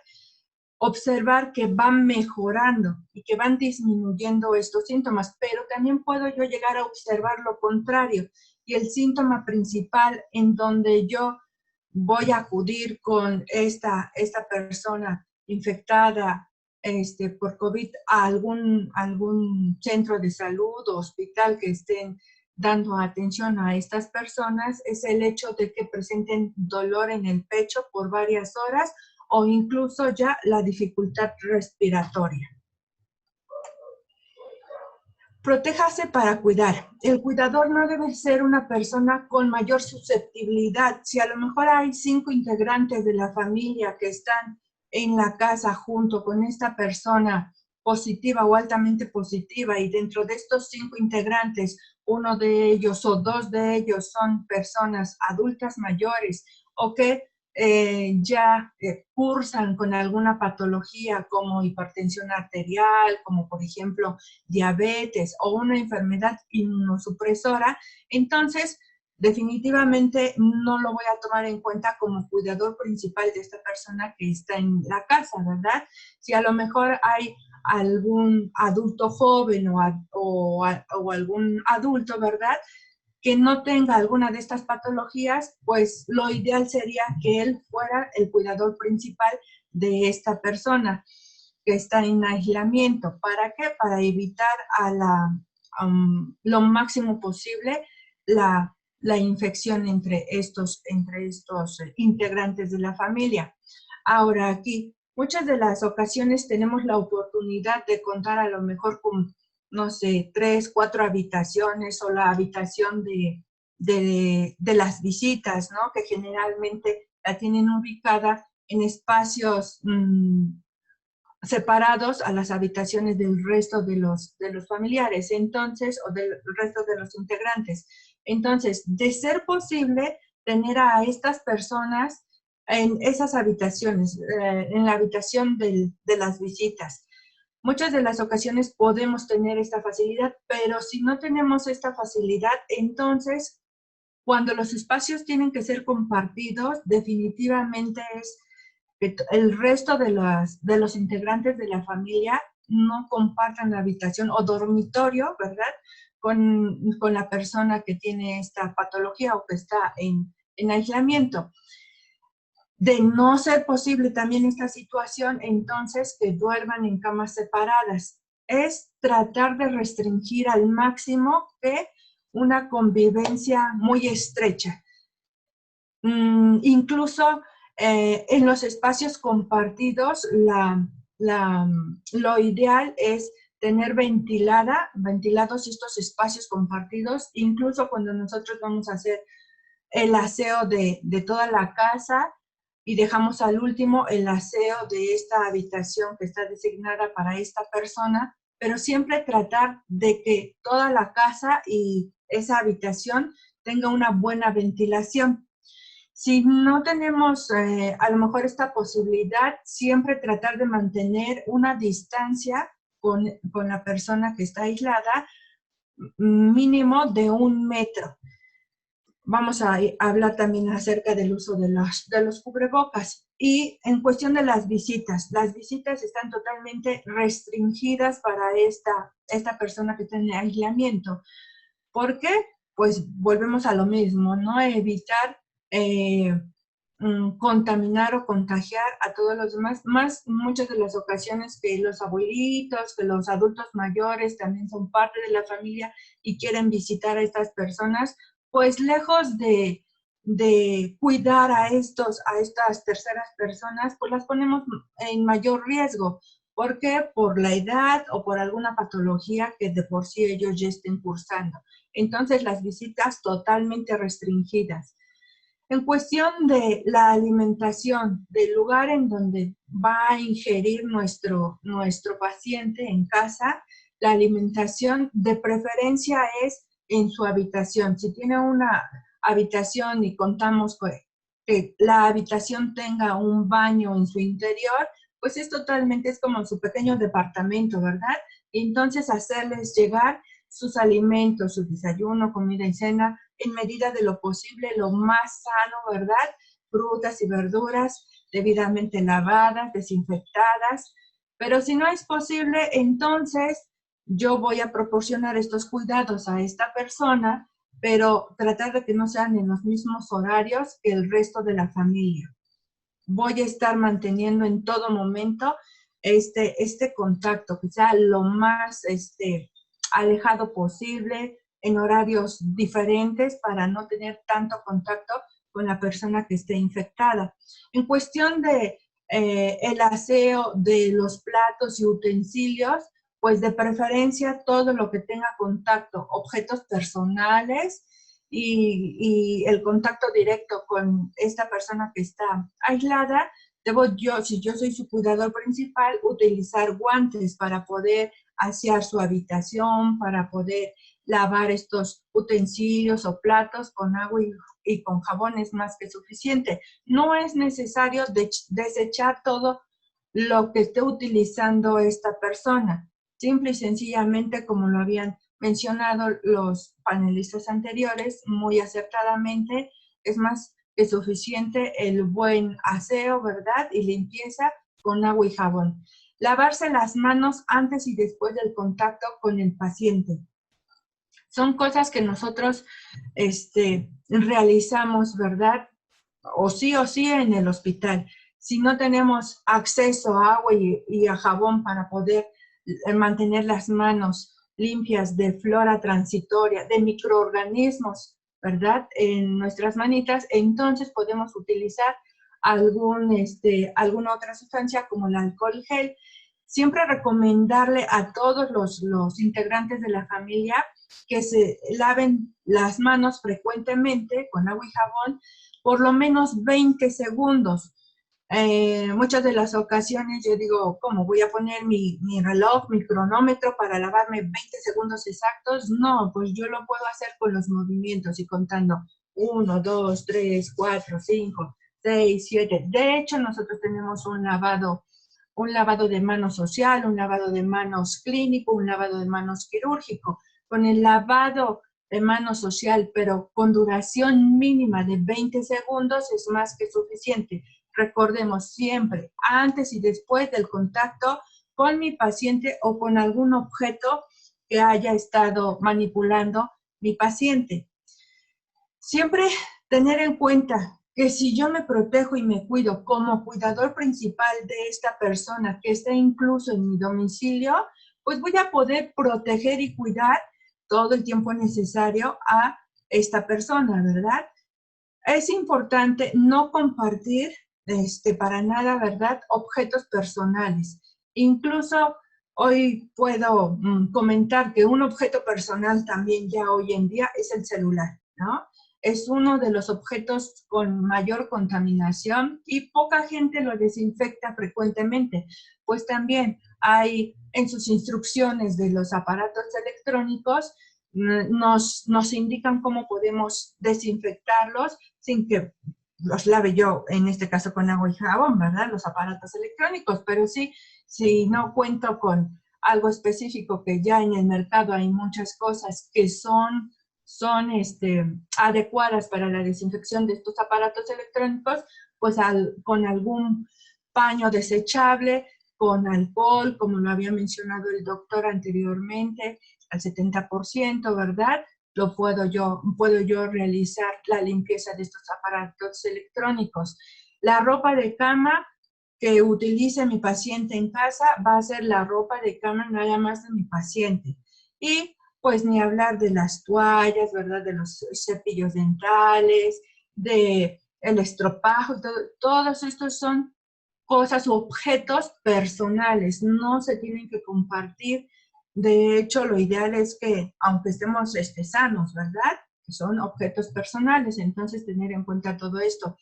observar que van mejorando y que van disminuyendo estos síntomas, pero también puedo yo llegar a observar lo contrario. Y el síntoma principal en donde yo voy a acudir con esta persona infectada por COVID a algún centro de salud o hospital que estén dando atención a estas personas, es el hecho de que presenten dolor en el pecho por varias horas o incluso ya la dificultad respiratoria. Protéjase para cuidar. El cuidador no debe ser una persona con mayor susceptibilidad. Si a lo mejor hay 5 integrantes de la familia que están en la casa junto con esta persona positiva o altamente positiva y dentro de estos 5 integrantes, uno de ellos o 2 de ellos son personas adultas mayores o que ya cursan con alguna patología como hipertensión arterial, como por ejemplo diabetes o una enfermedad inmunosupresora, entonces definitivamente no lo voy a tomar en cuenta como cuidador principal de esta persona que está en la casa, ¿verdad? Si a lo mejor hay algún adulto joven o algún adulto, ¿verdad?, que no tenga alguna de estas patologías, pues lo ideal sería que él fuera el cuidador principal de esta persona que está en aislamiento. ¿Para qué? Para evitar lo máximo posible la infección entre estos integrantes de la familia. Ahora aquí, muchas de las ocasiones tenemos la oportunidad de contar a lo mejor con, no sé, 3, 4 habitaciones o la habitación de las visitas, ¿no?, que generalmente la tienen ubicada en espacios separados a las habitaciones del resto de los familiares, entonces, o del resto de los integrantes. Entonces, de ser posible, tener a estas personas en esas habitaciones, en la habitación de las visitas. Muchas de las ocasiones podemos tener esta facilidad, pero si no tenemos esta facilidad, entonces, cuando los espacios tienen que ser compartidos, definitivamente es que el resto de los integrantes de la familia no compartan la habitación o dormitorio, ¿verdad?, con la persona que tiene esta patología o que está en aislamiento. De no ser posible también esta situación, entonces que duerman en camas separadas. Es tratar de restringir al máximo que una convivencia muy estrecha. Incluso en los espacios compartidos, lo ideal es tener ventilados estos espacios compartidos, incluso cuando nosotros vamos a hacer el aseo de toda la casa, y dejamos al último el aseo de esta habitación que está designada para esta persona, pero siempre tratar de que toda la casa y esa habitación tenga una buena ventilación. Si no tenemos a lo mejor esta posibilidad, siempre tratar de mantener una distancia con la persona que está aislada, mínimo de 1 metro. vamos a hablar también acerca del uso de los cubrebocas. Y en cuestión de las visitas están totalmente restringidas para esta persona que tiene aislamiento. ¿Por qué? Pues volvemos a lo mismo, ¿no? Evitar contaminar o contagiar a todos los demás, más muchas de las ocasiones que los abuelitos, que los adultos mayores también son parte de la familia y quieren visitar a estas personas, pues lejos de cuidar a estas terceras personas, pues las ponemos en mayor riesgo. ¿Por qué? Por la edad o por alguna patología que de por sí ellos ya estén cursando. Entonces, las visitas totalmente restringidas. En cuestión de la alimentación, del lugar en donde va a ingerir nuestro paciente en casa, la alimentación de preferencia es en su habitación. Si tiene una habitación y contamos que la habitación tenga un baño en su interior, pues es como su pequeño departamento, ¿verdad? Y entonces hacerles llegar sus alimentos, su desayuno, comida y cena, en medida de lo posible, lo más sano, ¿verdad? Frutas y verduras debidamente lavadas, desinfectadas. Pero si no es posible, entonces yo voy a proporcionar estos cuidados a esta persona, pero tratar de que no sean en los mismos horarios que el resto de la familia. Voy a estar manteniendo en todo momento este contacto, que sea lo más alejado posible, en horarios diferentes para no tener tanto contacto con la persona que esté infectada. En cuestión de el aseo de los platos y utensilios, pues de preferencia todo lo que tenga contacto, objetos personales y el contacto directo con esta persona que está aislada, debo yo, si yo soy su cuidador principal, utilizar guantes para poder asear su habitación, para poder lavar estos utensilios o platos con agua y con jabón es más que suficiente. No es necesario desechar todo lo que esté utilizando esta persona. Simple y sencillamente, como lo habían mencionado los panelistas anteriores, muy acertadamente, es más que suficiente el buen aseo, ¿verdad? Y limpieza con agua y jabón. Lavarse las manos antes y después del contacto con el paciente. Son cosas que nosotros realizamos, ¿verdad? O sí en el hospital. Si no tenemos acceso a agua y a jabón para poder mantener las manos limpias de flora transitoria, de microorganismos, ¿verdad? En nuestras manitas, entonces podemos utilizar alguna otra sustancia como el alcohol gel. Siempre recomendarle a todos los integrantes de la familia que se laven las manos frecuentemente con agua y jabón, por lo menos 20 segundos. Muchas de las ocasiones yo digo, ¿cómo voy a poner mi reloj, mi cronómetro para lavarme 20 segundos exactos? No, pues yo lo puedo hacer con los movimientos y contando 1, 2, 3, 4, 5, 6, 7. De hecho, nosotros tenemos un lavado de manos social, un lavado de manos clínico, un lavado de manos quirúrgico. Con el lavado de manos social, pero con duración mínima de 20 segundos es más que suficiente. Recordemos siempre, antes y después del contacto con mi paciente o con algún objeto que haya estado manipulando mi paciente. Siempre tener en cuenta que si yo me protejo y me cuido como cuidador principal de esta persona que está incluso en mi domicilio, pues voy a poder proteger y cuidar todo el tiempo necesario a esta persona, ¿verdad? Es importante no compartir para nada, ¿verdad?, objetos personales. Incluso hoy puedo comentar que un objeto personal también ya hoy en día es el celular, ¿no? Es uno de los objetos con mayor contaminación y poca gente lo desinfecta frecuentemente, pues también hay en sus instrucciones de los aparatos electrónicos, nos indican cómo podemos desinfectarlos sin que los lave yo, en este caso con agua y jabón, ¿verdad? Los aparatos electrónicos, pero sí, si no cuento con algo específico, que ya en el mercado hay muchas cosas que son son adecuadas para la desinfección de estos aparatos electrónicos, pues con algún paño desechable, con alcohol, como lo había mencionado el doctor anteriormente, al 70%, ¿verdad? Puedo yo realizar la limpieza de estos aparatos electrónicos. La ropa de cama que utilice mi paciente en casa va a ser la ropa de cama nada más de mi paciente. Y pues ni hablar de las toallas, ¿verdad? De los cepillos dentales, de el estropajo, todos estos son cosas u objetos personales, no se tienen que compartir. De hecho, lo ideal es que, aunque estemos sanos, ¿verdad? Que son objetos personales, entonces tener en cuenta todo esto.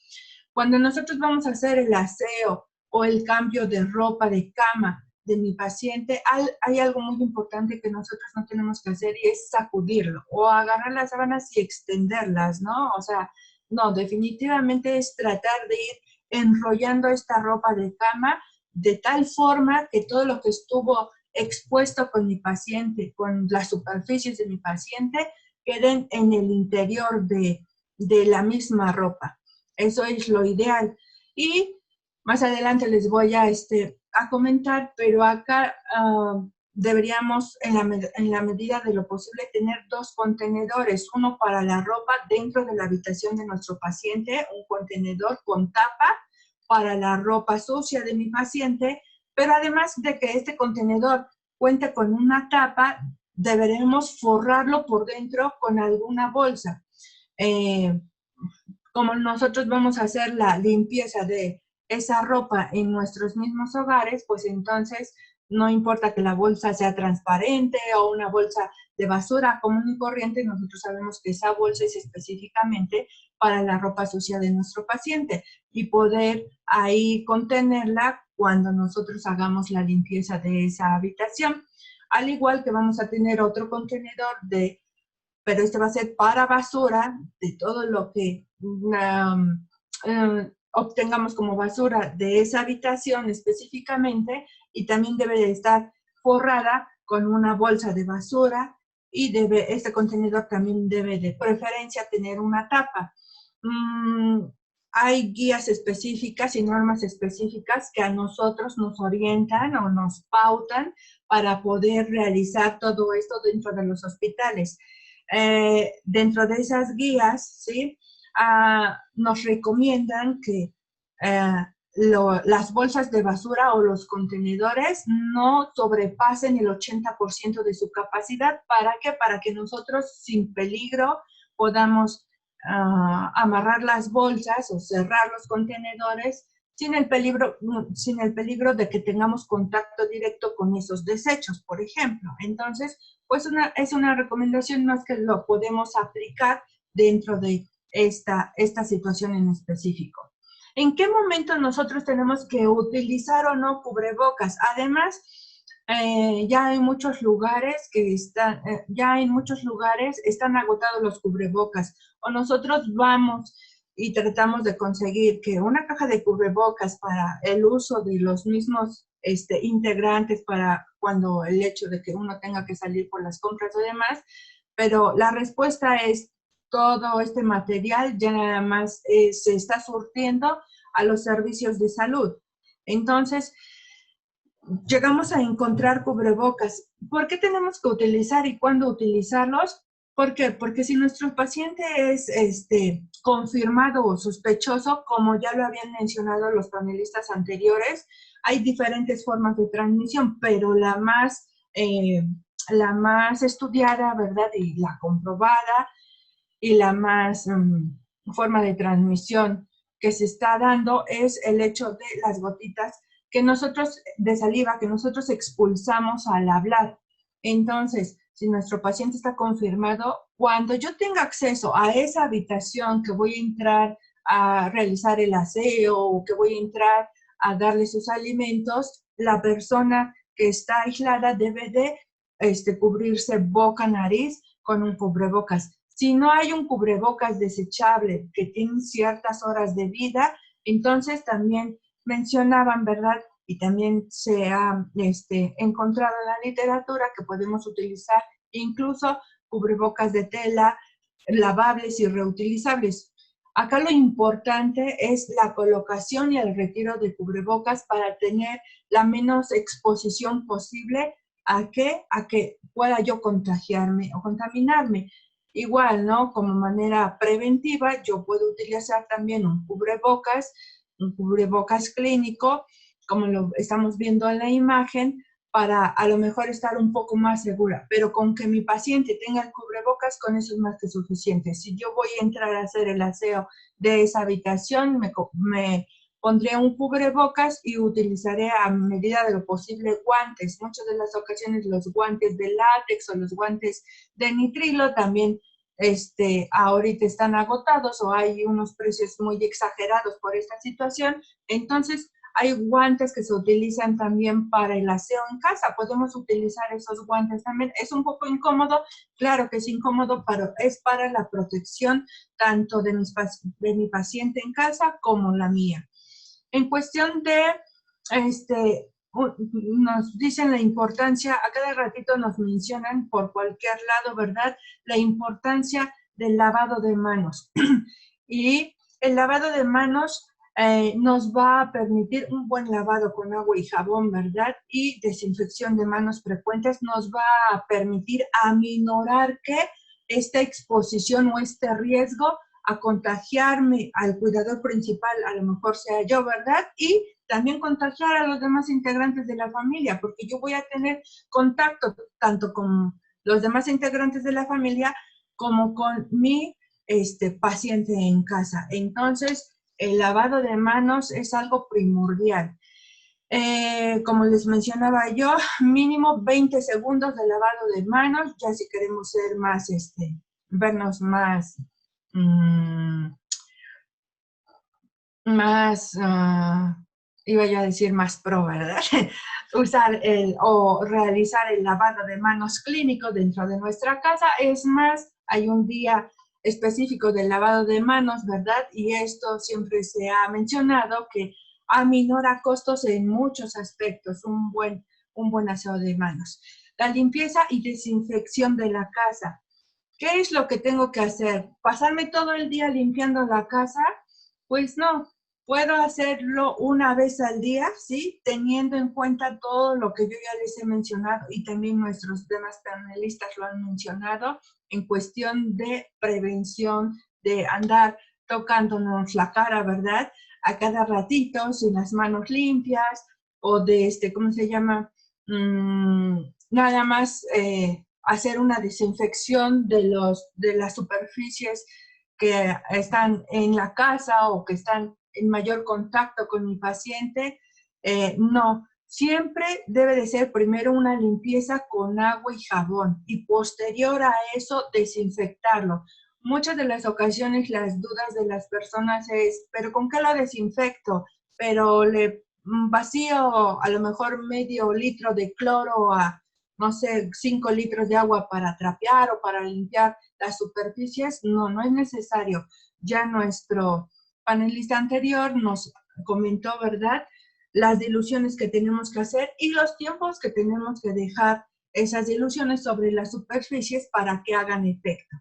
Cuando nosotros vamos a hacer el aseo o el cambio de ropa de cama de mi paciente, hay algo muy importante que nosotros no tenemos que hacer y es sacudirlo o agarrar las sábanas y extenderlas, ¿no? O sea, no, definitivamente es tratar de ir enrollando esta ropa de cama de tal forma que todo lo que estuvo expuesto con mi paciente, con las superficies de mi paciente, queden en el interior de la misma ropa. Eso es lo ideal. Y más adelante les voy a comentar, pero acá deberíamos, en la medida de lo posible, tener 2 contenedores, uno para la ropa dentro de la habitación de nuestro paciente, un contenedor con tapa para la ropa sucia de mi paciente, pero además de que este contenedor cuente con una tapa, deberemos forrarlo por dentro con alguna bolsa. Como nosotros vamos a hacer la limpieza de esa ropa en nuestros mismos hogares, pues entonces no importa que la bolsa sea transparente o una bolsa de basura común y corriente, nosotros sabemos que esa bolsa es específicamente para la ropa sucia de nuestro paciente y poder ahí contenerla cuando nosotros hagamos la limpieza de esa habitación. Al igual que vamos a tener otro contenedor pero este va a ser para basura, de todo lo que obtengamos como basura de esa habitación específicamente, y también debe de estar forrada con una bolsa de basura, y este contenedor también debe de preferencia tener una tapa. Hay guías específicas y normas específicas que a nosotros nos orientan o nos pautan para poder realizar todo esto dentro de los hospitales. Dentro de esas guías, ¿sí? Nos recomiendan que las bolsas de basura o los contenedores no sobrepasen el 80% de su capacidad. ¿Para qué? Para que nosotros sin peligro podamos amarrar las bolsas o cerrar los contenedores sin el peligro de que tengamos contacto directo con esos desechos, por ejemplo. Entonces, pues es una recomendación más que lo podemos aplicar dentro de esta situación en específico. ¿En qué momento nosotros tenemos que utilizar o no cubrebocas? Además, ya en muchos lugares están agotados los cubrebocas, o nosotros vamos y tratamos de conseguir que una caja de cubrebocas para el uso de los mismos integrantes para cuando el hecho de que uno tenga que salir por las compras o demás, pero la respuesta es todo este material ya nada más se está surtiendo a los servicios de salud. Entonces, llegamos a encontrar cubrebocas. ¿Por qué tenemos que utilizar y cuándo utilizarlos? ¿Por qué? Porque si nuestro paciente es confirmado o sospechoso, como ya lo habían mencionado los panelistas anteriores, hay diferentes formas de transmisión, pero la más estudiada, ¿verdad? Y la comprobada y la más forma de transmisión que se está dando es el hecho de las gotitas de saliva que nosotros expulsamos al hablar. Entonces, si nuestro paciente está confirmado, cuando yo tenga acceso a esa habitación que voy a entrar a realizar el aseo o que voy a entrar a darle sus alimentos, la persona que está aislada debe de cubrirse boca, nariz con un cubrebocas. Si no hay un cubrebocas desechable que tiene ciertas horas de vida, entonces también mencionaban, ¿verdad? Y también se ha encontrado en la literatura que podemos utilizar incluso cubrebocas de tela lavables y reutilizables. Acá lo importante es la colocación y el retiro de cubrebocas para tener la menos exposición posible a que pueda yo contagiarme o contaminarme. Igual, ¿no? Como manera preventiva, yo puedo utilizar también un cubrebocas clínico, como lo estamos viendo en la imagen, para a lo mejor estar un poco más segura, pero con que mi paciente tenga el cubrebocas, con eso es más que suficiente. Si yo voy a entrar a hacer el aseo de esa habitación, me pondré un cubrebocas y utilizaré a medida de lo posible guantes. Muchas de las ocasiones los guantes de látex o los guantes de nitrilo también ahorita están agotados o hay unos precios muy exagerados por esta situación. Entonces, hay guantes que se utilizan también para el aseo en casa. Podemos utilizar esos guantes también. Es un poco incómodo, claro que es incómodo, pero es para la protección tanto de mi paciente en casa como la mía. En cuestión de, nos dicen la importancia, a cada ratito nos mencionan por cualquier lado, ¿verdad? La importancia del lavado de manos. Y el lavado de manos nos va a permitir un buen lavado con agua y jabón, ¿verdad? Y desinfección de manos frecuentes nos va a permitir aminorar que esta exposición o este riesgo a contagiarme al cuidador principal, a lo mejor sea yo, ¿verdad? Y también contagiar a los demás integrantes de la familia, porque yo voy a tener contacto tanto con los demás integrantes de la familia como con mi paciente en casa. Entonces, el lavado de manos es algo primordial. Como les mencionaba yo, mínimo 20 segundos de lavado de manos, ya si queremos ser más, vernos más, iba yo a decir más pro, ¿verdad? Usar o realizar el lavado de manos clínico dentro de nuestra casa. Es más, hay un día específico del lavado de manos, ¿verdad? Y esto siempre se ha mencionado que aminora costos en muchos aspectos, un buen aseo de manos. La limpieza y desinfección de la casa. ¿Qué es lo que tengo que hacer? ¿Pasarme todo el día limpiando la casa? Pues no, puedo hacerlo una vez al día, ¿sí? Teniendo en cuenta todo lo que yo ya les he mencionado y también nuestros demás panelistas lo han mencionado en cuestión de prevención, de andar tocándonos la cara, ¿verdad? A cada ratito, sin las manos limpias o de ¿cómo se llama? Nada más hacer una desinfección de las superficies que están en la casa o que están en mayor contacto con mi paciente. No, siempre debe de ser primero una limpieza con agua y jabón y posterior a eso desinfectarlo. Muchas de las ocasiones las dudas de las personas es, ¿pero con qué lo desinfecto? Pero le vacío a lo mejor medio litro de cloro a, no sé, 5 litros de agua para trapear o para limpiar las superficies. No, no es necesario. Ya nuestro panelista anterior nos comentó, ¿verdad?, las diluciones que tenemos que hacer y los tiempos que tenemos que dejar esas diluciones sobre las superficies para que hagan efecto.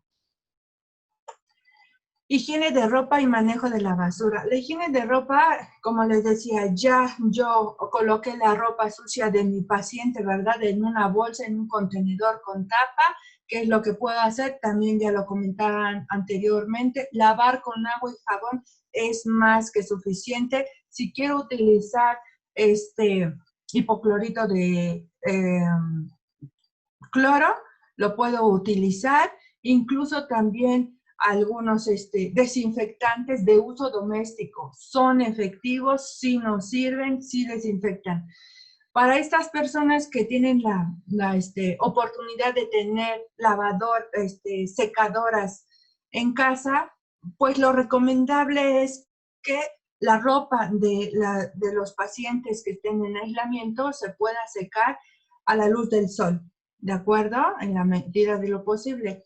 Higiene de ropa y manejo de la basura. La higiene de ropa, como les decía, ya yo coloqué la ropa sucia de mi paciente, ¿verdad?, en una bolsa, en un contenedor con tapa. ¿Qué es lo que puedo hacer? También ya lo comentaban anteriormente. Lavar con agua y jabón es más que suficiente. Si quiero utilizar hipoclorito de cloro, lo puedo utilizar. Incluso también algunos desinfectantes de uso doméstico son efectivos, sí nos sirven, sí desinfectan. Para estas personas que tienen la oportunidad de tener secadoras en casa, pues lo recomendable es que la ropa de los pacientes que estén en aislamiento se pueda secar a la luz del sol, ¿de acuerdo? En la medida de lo posible.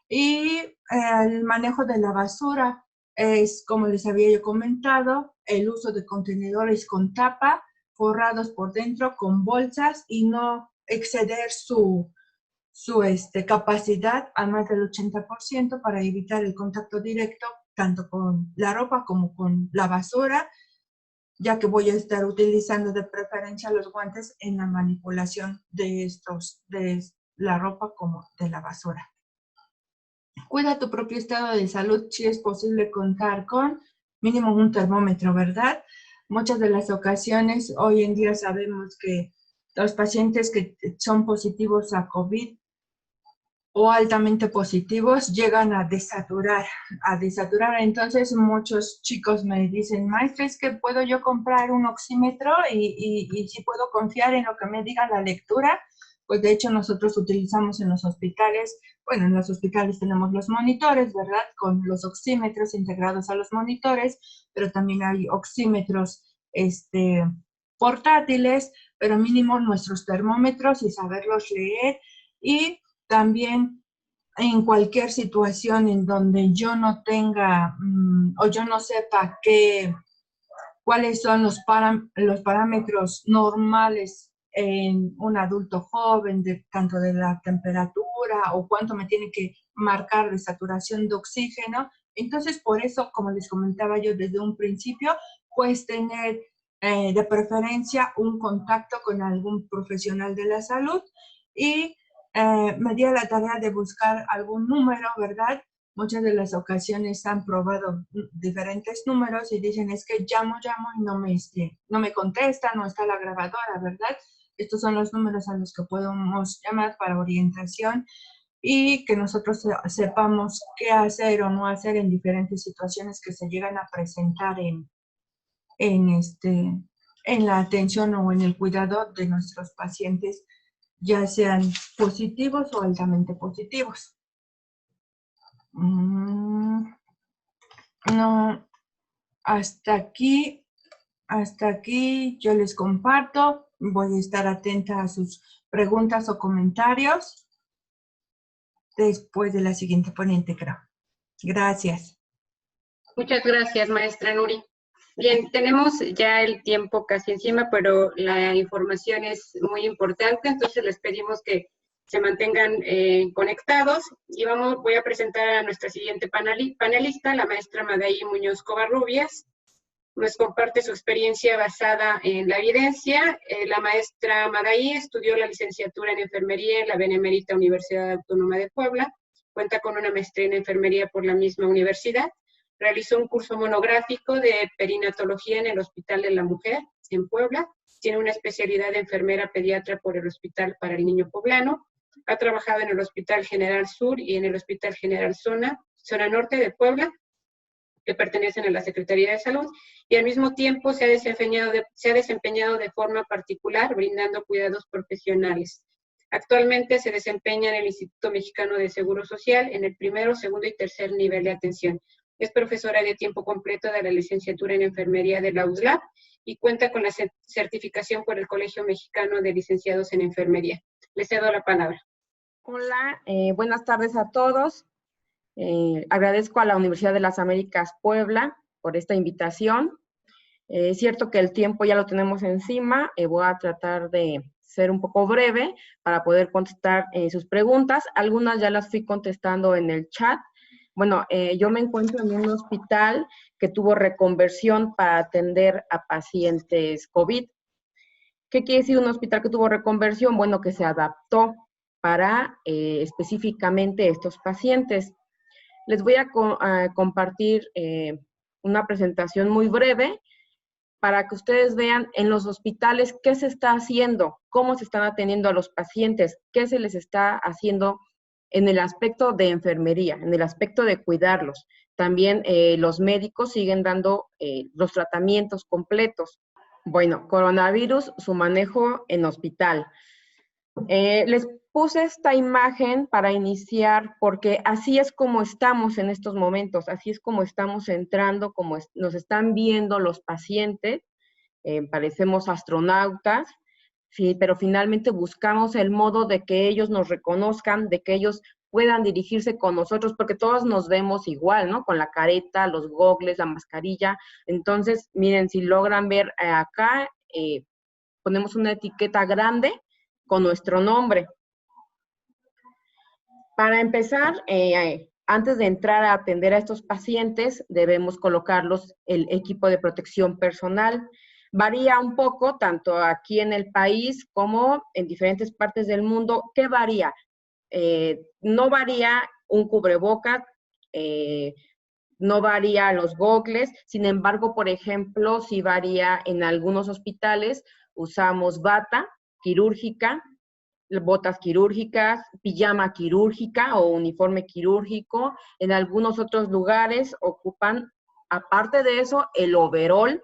Y el manejo de la basura es, como les había yo comentado, el uso de contenedores con tapa, forrados por dentro con bolsas y no exceder su su capacidad a más del 80% para evitar el contacto directo tanto con la ropa como con la basura, ya que voy a estar utilizando de preferencia los guantes en la manipulación de la ropa como de la basura. Cuida tu propio estado de salud si es posible contar con mínimo un termómetro, ¿verdad? Muchas de las ocasiones hoy en día sabemos que los pacientes que son positivos a COVID o altamente positivos llegan a desaturar. Entonces muchos chicos me dicen, maestra, es que puedo yo comprar un oxímetro y si puedo confiar en lo que me diga la lectura. Pues de hecho nosotros utilizamos en los hospitales, bueno, en los hospitales tenemos los monitores, ¿verdad? Con los oxímetros integrados a los monitores, pero también hay oxímetros portátiles, pero mínimo nuestros termómetros y saberlos leer. Y también en cualquier situación en donde yo no tenga o yo no sepa cuáles son los parámetros normales en un adulto joven, tanto de la temperatura o cuánto me tiene que marcar de saturación de oxígeno. Entonces, por eso, como les comentaba yo desde un principio, pues tener de preferencia un contacto con algún profesional de la salud y me di a la tarea de buscar algún número, ¿verdad? Muchas de las ocasiones han probado diferentes números y dicen, es que llamo y no me contesta, no está la grabadora, ¿verdad? Estos son los números a los que podemos llamar para orientación y que nosotros sepamos qué hacer o no hacer en diferentes situaciones que se llegan a presentar en la atención o en el cuidado de nuestros pacientes, ya sean positivos o altamente positivos. No, hasta aquí yo les comparto. Voy a estar atenta a sus preguntas o comentarios después de la siguiente ponente, creo. Gracias. Muchas gracias, maestra Nuri. Bien, tenemos ya el tiempo casi encima, pero la información es muy importante, entonces les pedimos que se mantengan conectados y voy a presentar a nuestra siguiente panelista, la maestra Madaí Muñoz Covarrubias. Nos comparte su experiencia basada en la evidencia. La maestra Madaí estudió la licenciatura en enfermería en la Benemérita Universidad Autónoma de Puebla. Cuenta con una maestría en enfermería por la misma universidad. Realizó un curso monográfico de perinatología en el Hospital de la Mujer en Puebla. Tiene una especialidad de enfermera pediatra por el Hospital para el Niño Poblano. Ha trabajado en el Hospital General Sur y en el Hospital General Zona Norte de Puebla, que pertenecen a la Secretaría de Salud, y al mismo tiempo se ha desempeñado de forma particular, brindando cuidados profesionales. Actualmente se desempeña en el Instituto Mexicano de Seguro Social en el primero, segundo y tercer nivel de atención. Es profesora de tiempo completo de la licenciatura en enfermería de la USLAP y cuenta con la certificación por el Colegio Mexicano de Licenciados en Enfermería. Le cedo la palabra. Hola, buenas tardes a todos. Agradezco a la Universidad de las Américas Puebla por esta invitación. Es cierto que el tiempo ya lo tenemos encima. Voy a tratar de ser un poco breve para poder contestar sus preguntas. Algunas ya las fui contestando en el chat. Bueno, yo me encuentro en un hospital que tuvo reconversión para atender a pacientes COVID. ¿Qué quiere decir un hospital que tuvo reconversión? Bueno, que se adaptó para específicamente estos pacientes. Les voy a compartir una presentación muy breve para que ustedes vean en los hospitales qué se está haciendo, cómo se están atendiendo a los pacientes, qué se les está haciendo en el aspecto de enfermería, en el aspecto de cuidarlos. También los médicos siguen dando los tratamientos completos. Bueno, coronavirus, su manejo en hospital. Les puse esta imagen para iniciar porque así es como estamos en estos momentos, así es como estamos entrando, como nos están viendo los pacientes, parecemos astronautas, sí, pero finalmente buscamos el modo de que ellos nos reconozcan, de que ellos puedan dirigirse con nosotros, porque todos nos vemos igual, ¿no? Con la careta, los gogles, la mascarilla. Entonces, miren, si logran ver acá, ponemos una etiqueta grande con nuestro nombre. Para empezar, antes de entrar a atender a estos pacientes, debemos colocarlos el equipo de protección personal. Varía un poco, tanto aquí en el país como en diferentes partes del mundo. ¿Qué varía? No varía un cubreboca, no varía los gogles, sin embargo, por ejemplo, sí varía en algunos hospitales, usamos bata quirúrgica, botas quirúrgicas, pijama quirúrgica o uniforme quirúrgico. En algunos otros lugares ocupan, aparte de eso, el overol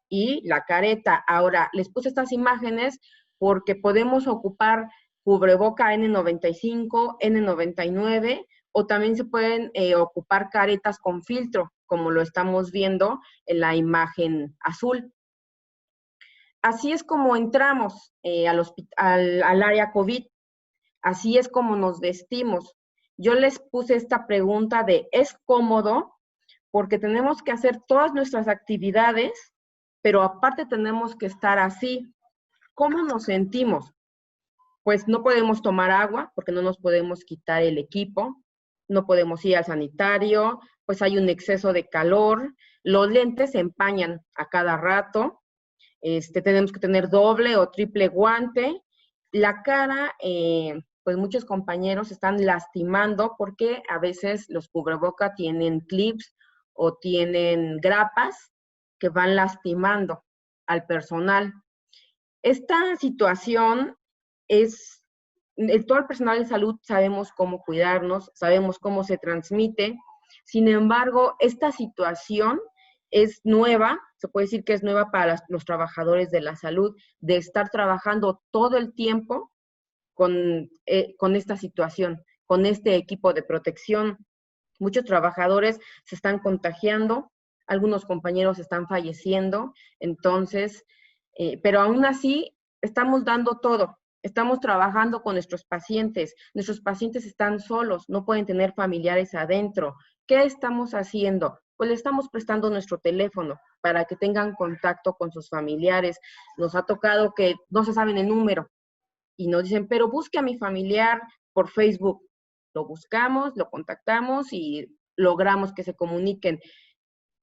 y la careta. Ahora, les puse estas imágenes porque podemos ocupar cubreboca N95, N99, o también se pueden ocupar caretas con filtro, como lo estamos viendo en la imagen azul. Así es como entramos al área COVID, así es como nos vestimos. Yo les puse esta pregunta de, ¿es cómodo? Porque tenemos que hacer todas nuestras actividades, pero aparte tenemos que estar así. ¿Cómo nos sentimos? Pues no podemos tomar agua porque no nos podemos quitar el equipo, no podemos ir al sanitario, pues hay un exceso de calor, los lentes se empañan a cada rato, tenemos que tener doble o triple guante, la cara, pues muchos compañeros están lastimando porque a veces los cubrebocas tienen clips o tienen grapas que van lastimando al personal. Esta situación es, todo el personal de salud sabemos cómo cuidarnos, sabemos cómo se transmite. Sin embargo, esta situación es nueva, se puede decir que es nueva para los trabajadores de la salud, de estar trabajando todo el tiempo con esta situación, con este equipo de protección. Muchos trabajadores se están contagiando, algunos compañeros están falleciendo, entonces, pero aún así estamos dando todo. Estamos trabajando con nuestros pacientes están solos, no pueden tener familiares adentro. ¿Qué estamos haciendo? Pues le estamos prestando nuestro teléfono para que tengan contacto con sus familiares. Nos ha tocado que no se saben el número y nos dicen, pero busque a mi familiar por Facebook. Lo buscamos, lo contactamos y logramos que se comuniquen.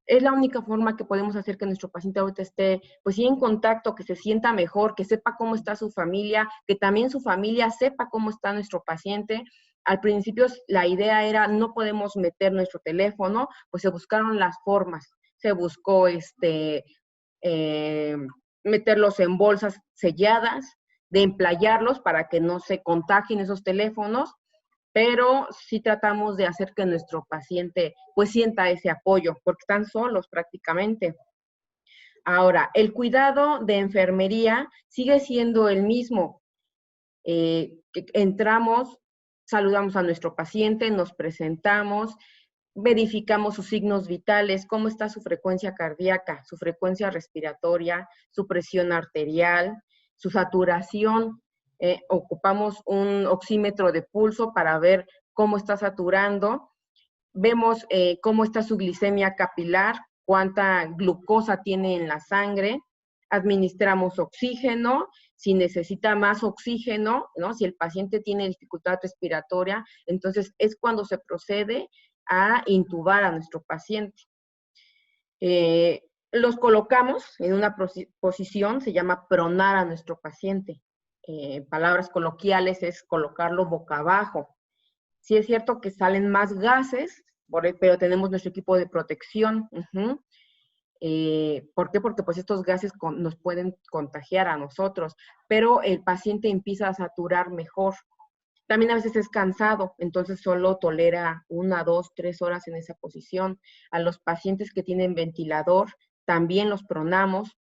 Es la única forma que podemos hacer que nuestro paciente ahorita esté, pues sí, en contacto, que se sienta mejor, que sepa cómo está su familia, que también su familia sepa cómo está nuestro paciente. Al principio la idea era, no podemos meter nuestro teléfono, pues se buscaron las formas. Se buscó meterlos en bolsas selladas, de emplayarlos para que no se contagien esos teléfonos, pero sí tratamos de hacer que nuestro paciente pues sienta ese apoyo, porque están solos prácticamente. Ahora, el cuidado de enfermería sigue siendo el mismo. Entramos, saludamos a nuestro paciente, nos presentamos, verificamos sus signos vitales, cómo está su frecuencia cardíaca, su frecuencia respiratoria, su presión arterial, su saturación. Ocupamos un oxímetro de pulso para ver cómo está saturando. Vemos cómo está su glicemia capilar, cuánta glucosa tiene en la sangre. Administramos oxígeno, si necesita más oxígeno, ¿no? Si el paciente tiene dificultad respiratoria, entonces es cuando se procede a intubar a nuestro paciente. Los colocamos en una posición, se llama pronar a nuestro paciente. Palabras coloquiales es colocarlo boca abajo. Sí es cierto que salen más gases, pero tenemos nuestro equipo de protección. ¿Por qué? Porque pues estos gases nos pueden contagiar a nosotros, pero el paciente empieza a saturar mejor. También a veces es cansado, entonces solo tolera 1, 2, 3 horas en esa posición. A los pacientes que tienen ventilador, también los pronamos.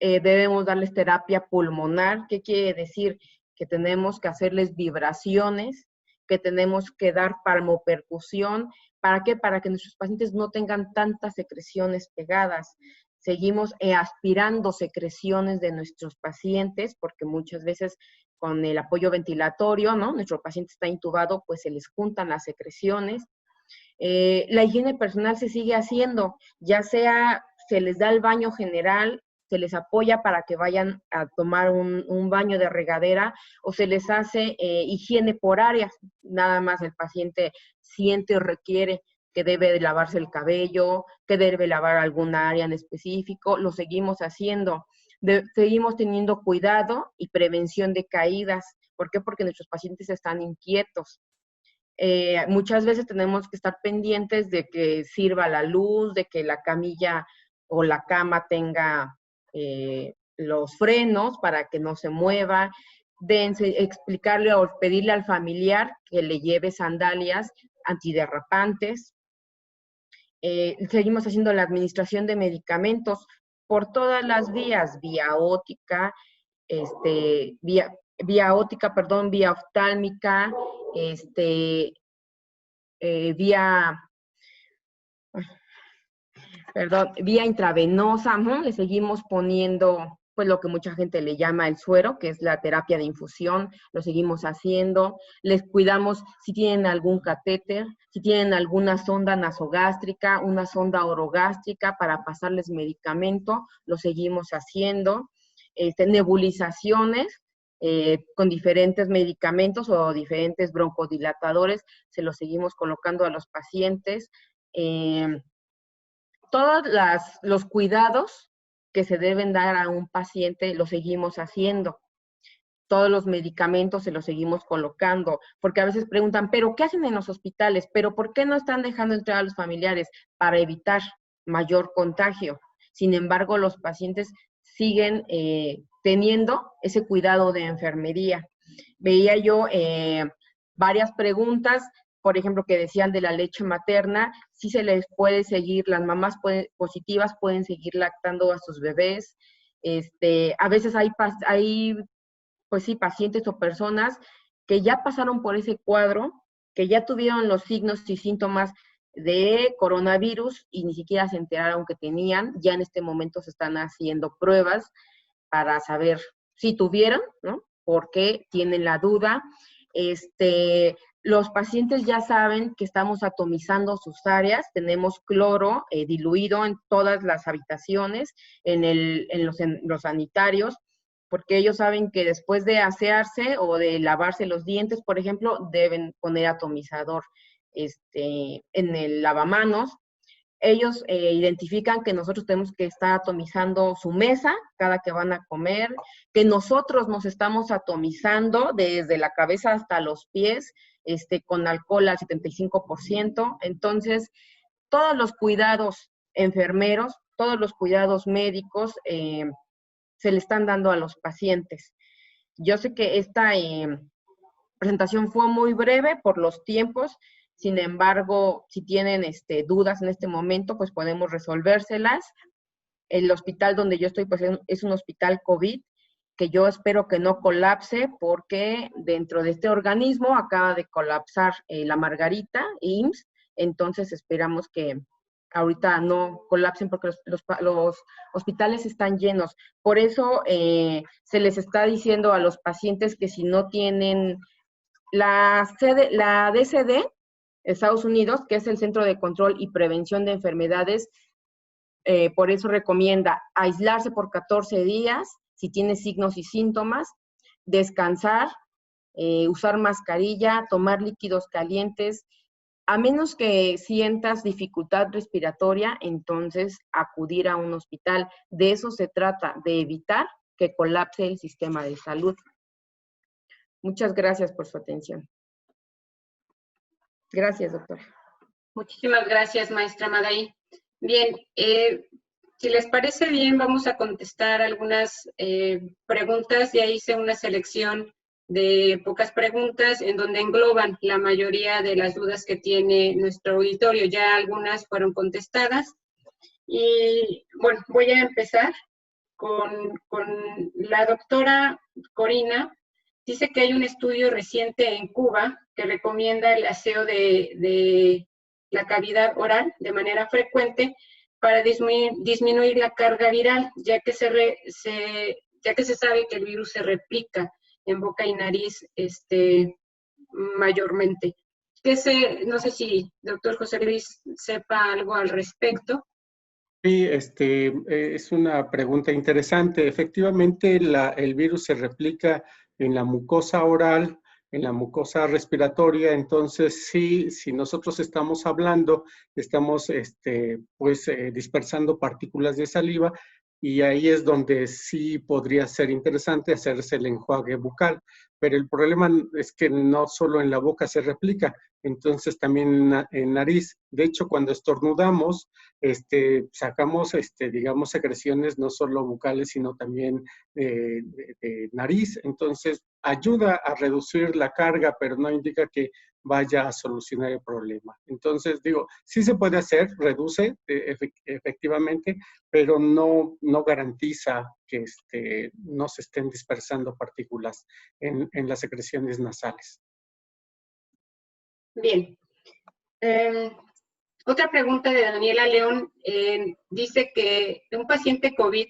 Debemos darles terapia pulmonar. ¿Qué quiere decir? Que tenemos que hacerles vibraciones, que tenemos que dar palmopercusión. ¿Para qué? Para que nuestros pacientes no tengan tantas secreciones pegadas. Seguimos aspirando secreciones de nuestros pacientes, porque muchas veces con el apoyo ventilatorio, ¿no? Nuestro paciente está intubado, pues se les juntan las secreciones. La higiene personal se sigue haciendo, ya sea se les da el baño general se les apoya para que vayan a tomar un baño de regadera o se les hace higiene por áreas. Nada más el paciente siente o requiere que debe de lavarse el cabello, que debe lavar alguna área en específico, lo seguimos haciendo. Seguimos teniendo cuidado y prevención de caídas. ¿Por qué? Porque nuestros pacientes están inquietos. Muchas veces tenemos que estar pendientes de que sirva la luz, de que la camilla o la cama tenga los frenos para que no se mueva, de explicarle o pedirle al familiar que le lleve sandalias antiderrapantes. Seguimos haciendo la administración de medicamentos por todas las vías, vía óptica, vía oftálmica, vía intravenosa, ¿no? Le seguimos poniendo, pues, lo que mucha gente le llama el suero, que es la terapia de infusión, lo seguimos haciendo. Les cuidamos si tienen algún catéter, si tienen alguna sonda nasogástrica, una sonda orogástrica para pasarles medicamento, lo seguimos haciendo. Nebulizaciones con diferentes medicamentos o diferentes broncodilatadores, se los seguimos colocando a los pacientes. Todos los cuidados que se deben dar a un paciente los seguimos haciendo. Todos los medicamentos se los seguimos colocando, porque a veces preguntan, ¿pero qué hacen en los hospitales? ¿Pero por qué no están dejando entrar a los familiares? Para evitar mayor contagio. Sin embargo, los pacientes siguen teniendo ese cuidado de enfermería. Veía yo varias preguntas, por ejemplo, que decían de la leche materna, sí se les puede seguir, las mamás positivas pueden seguir lactando a sus bebés. A veces hay pues sí, pacientes o personas que ya pasaron por ese cuadro, que ya tuvieron los signos y síntomas de coronavirus y ni siquiera se enteraron que tenían. Ya en este momento se están haciendo pruebas para saber si tuvieron, ¿no? ¿Por qué tienen la duda? Los pacientes ya saben que estamos atomizando sus áreas, tenemos cloro diluido en todas las habitaciones, en los sanitarios, porque ellos saben que después de asearse o de lavarse los dientes, por ejemplo, deben poner atomizador en el lavamanos. Ellos identifican que nosotros tenemos que estar atomizando su mesa cada que van a comer, que nosotros nos estamos atomizando desde la cabeza hasta los pies, con alcohol al 75%. Entonces, todos los cuidados enfermeros, todos los cuidados médicos se le están dando a los pacientes. Yo sé que esta presentación fue muy breve por los tiempos. Sin embargo, si tienen dudas en este momento, pues podemos resolvérselas. El hospital donde yo estoy, pues es un hospital COVID, que yo espero que no colapse, porque dentro de este organismo acaba de colapsar la Margarita, IMSS, entonces esperamos que ahorita no colapsen porque los hospitales están llenos. Por eso se les está diciendo a los pacientes que si no tienen la DCD, Estados Unidos, que es el Centro de Control y Prevención de Enfermedades, por eso recomienda aislarse por 14 días, si tiene signos y síntomas, descansar, usar mascarilla, tomar líquidos calientes. A menos que sientas dificultad respiratoria, entonces acudir a un hospital. De eso se trata, de evitar que colapse el sistema de salud. Muchas gracias por su atención. Gracias, doctora. Muchísimas gracias, maestra Madaí. Bien, si les parece bien, vamos a contestar algunas preguntas. Ya hice una selección de pocas preguntas en donde engloban la mayoría de las dudas que tiene nuestro auditorio. Ya algunas fueron contestadas. Y bueno, voy a empezar con la doctora Corina. Dice que hay un estudio reciente en Cuba que recomienda el aseo de la cavidad oral de manera frecuente para disminuir la carga viral, ya que se sabe que el virus se replica en boca y nariz mayormente. No sé si doctor José Luis sepa algo al respecto. Sí, es una pregunta interesante. Efectivamente, el virus se replica en la mucosa oral, en la mucosa respiratoria. Entonces, sí, si nosotros estamos hablando, estamos dispersando partículas de saliva, y ahí es donde sí podría ser interesante hacerse el enjuague bucal. Pero el problema es que no solo en la boca se replica, entonces también en nariz. De hecho, cuando estornudamos, sacamos, digamos, secreciones no solo bucales, sino también de nariz. Entonces, ayuda a reducir la carga, pero no indica que vaya a solucionar el problema. Entonces, digo, sí se puede hacer, reduce efectivamente, pero no garantiza que no se estén dispersando partículas en las secreciones nasales. Bien. Otra pregunta de Daniela León. Dice que un paciente COVID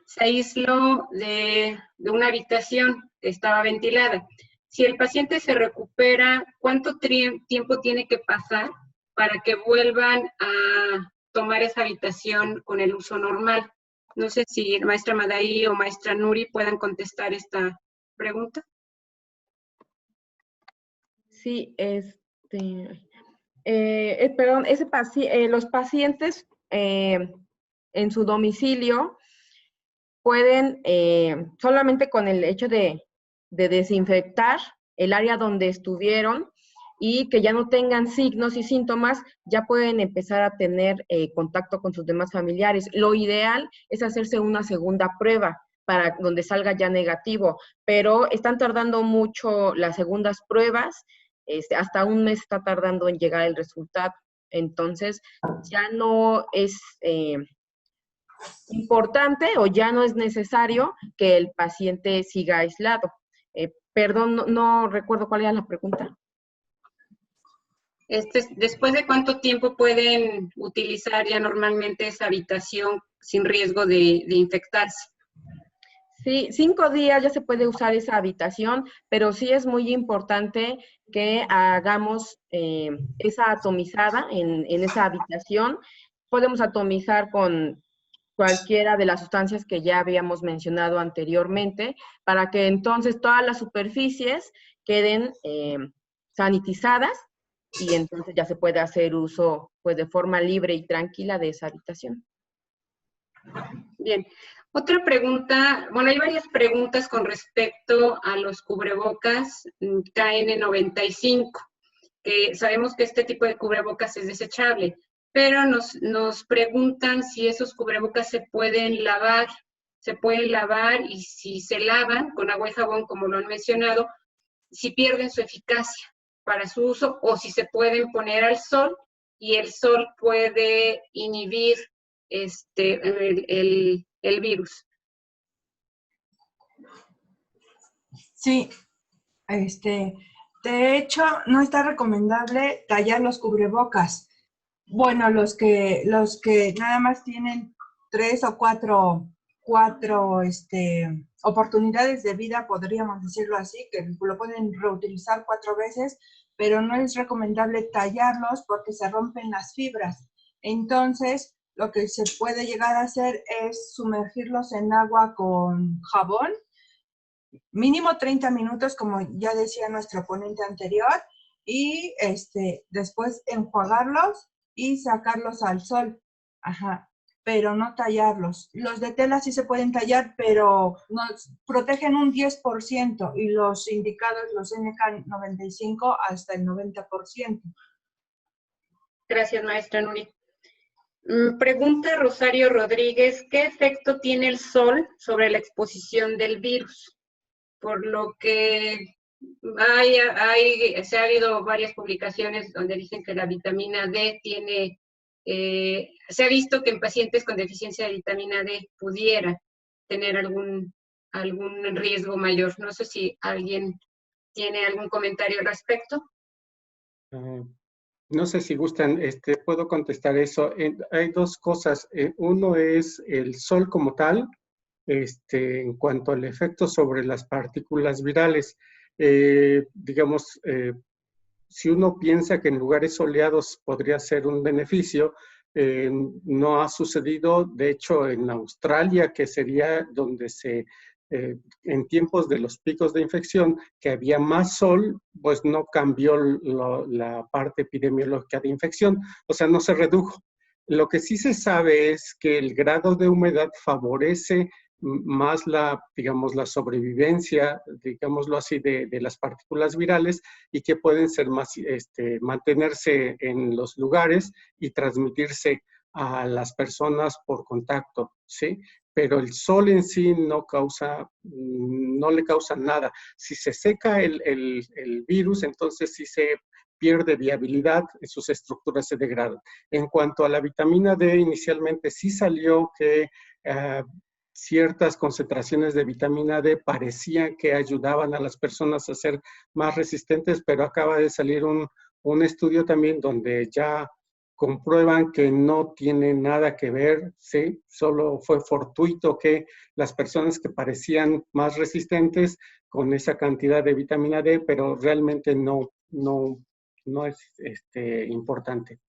se aisló de una habitación que estaba ventilada. Si el paciente se recupera, ¿cuánto tiempo tiene que pasar para que vuelvan a tomar esa habitación con el uso normal? No sé si maestra Madaí o maestra Nuri puedan contestar esta pregunta. Sí, perdón, los pacientes en su domicilio pueden, solamente con el hecho de desinfectar el área donde estuvieron y que ya no tengan signos y síntomas, ya pueden empezar a tener contacto con sus demás familiares. Lo ideal es hacerse una segunda prueba para donde salga ya negativo, pero están tardando mucho las segundas pruebas, hasta un mes está tardando en llegar el resultado. Entonces, ya no es importante o ya no es necesario que el paciente siga aislado. Perdón, no recuerdo cuál era la pregunta. ¿Después de cuánto tiempo pueden utilizar ya normalmente esa habitación sin riesgo de infectarse? Sí, 5 días ya se puede usar esa habitación, pero sí es muy importante que hagamos esa atomizada en esa habitación. Podemos atomizar con cualquiera de las sustancias que ya habíamos mencionado anteriormente, para que entonces todas las superficies queden sanitizadas y entonces ya se puede hacer uso pues de forma libre y tranquila de esa habitación. Bien. Otra pregunta, bueno, hay varias preguntas con respecto a los cubrebocas KN95, que sabemos que este tipo de cubrebocas es desechable, pero nos preguntan si esos cubrebocas se pueden lavar y si se lavan con agua y jabón, como lo han mencionado, si pierden su eficacia para su uso o si se pueden poner al sol y el sol puede inhibir el virus. Sí, de hecho, no está recomendable tallar los cubrebocas. Bueno, los que nada más tienen 3 o 4 oportunidades de vida, podríamos decirlo así, que lo pueden reutilizar 4 veces, pero no es recomendable tallarlos porque se rompen las fibras. Entonces, lo que se puede llegar a hacer es sumergirlos en agua con jabón, mínimo 30 minutos, como ya decía nuestro ponente anterior, y después enjuagarlos y sacarlos al sol. Ajá, pero no tallarlos. Los de tela sí se pueden tallar, pero nos protegen un 10% y los indicados, los NK95, hasta el 90%. Gracias, maestra Nuri. Pregunta Rosario Rodríguez, ¿qué efecto tiene el sol sobre la exposición del virus? Por lo que se ha habido varias publicaciones donde dicen que la vitamina D tiene, se ha visto que en pacientes con deficiencia de vitamina D pudiera tener algún riesgo mayor. No sé si alguien tiene algún comentario al respecto. No sé si gustan, puedo contestar eso. Hay dos cosas. Uno es el sol como tal, en cuanto al efecto sobre las partículas virales. Digamos, si uno piensa que en lugares soleados podría ser un beneficio, no ha sucedido. De hecho, en Australia, que sería donde en tiempos de los picos de infección, que había más sol, pues no cambió la parte epidemiológica de infección, o sea, no se redujo. Lo que sí se sabe es que el grado de humedad favorece más digamos, la sobrevivencia, digámoslo así, de las partículas virales y que pueden ser más, mantenerse en los lugares y transmitirse a las personas por contacto, ¿sí? Pero el sol en sí no le causa nada. Si se seca el virus, entonces sí se pierde viabilidad, sus estructuras se degradan. En cuanto a la vitamina D, inicialmente sí salió que ciertas concentraciones de vitamina D parecían que ayudaban a las personas a ser más resistentes, pero acaba de salir un estudio también donde ya comprueban que no tiene nada que ver, ¿sí? Solo fue fortuito que las personas que parecían más resistentes con esa cantidad de vitamina D, pero realmente no es importante.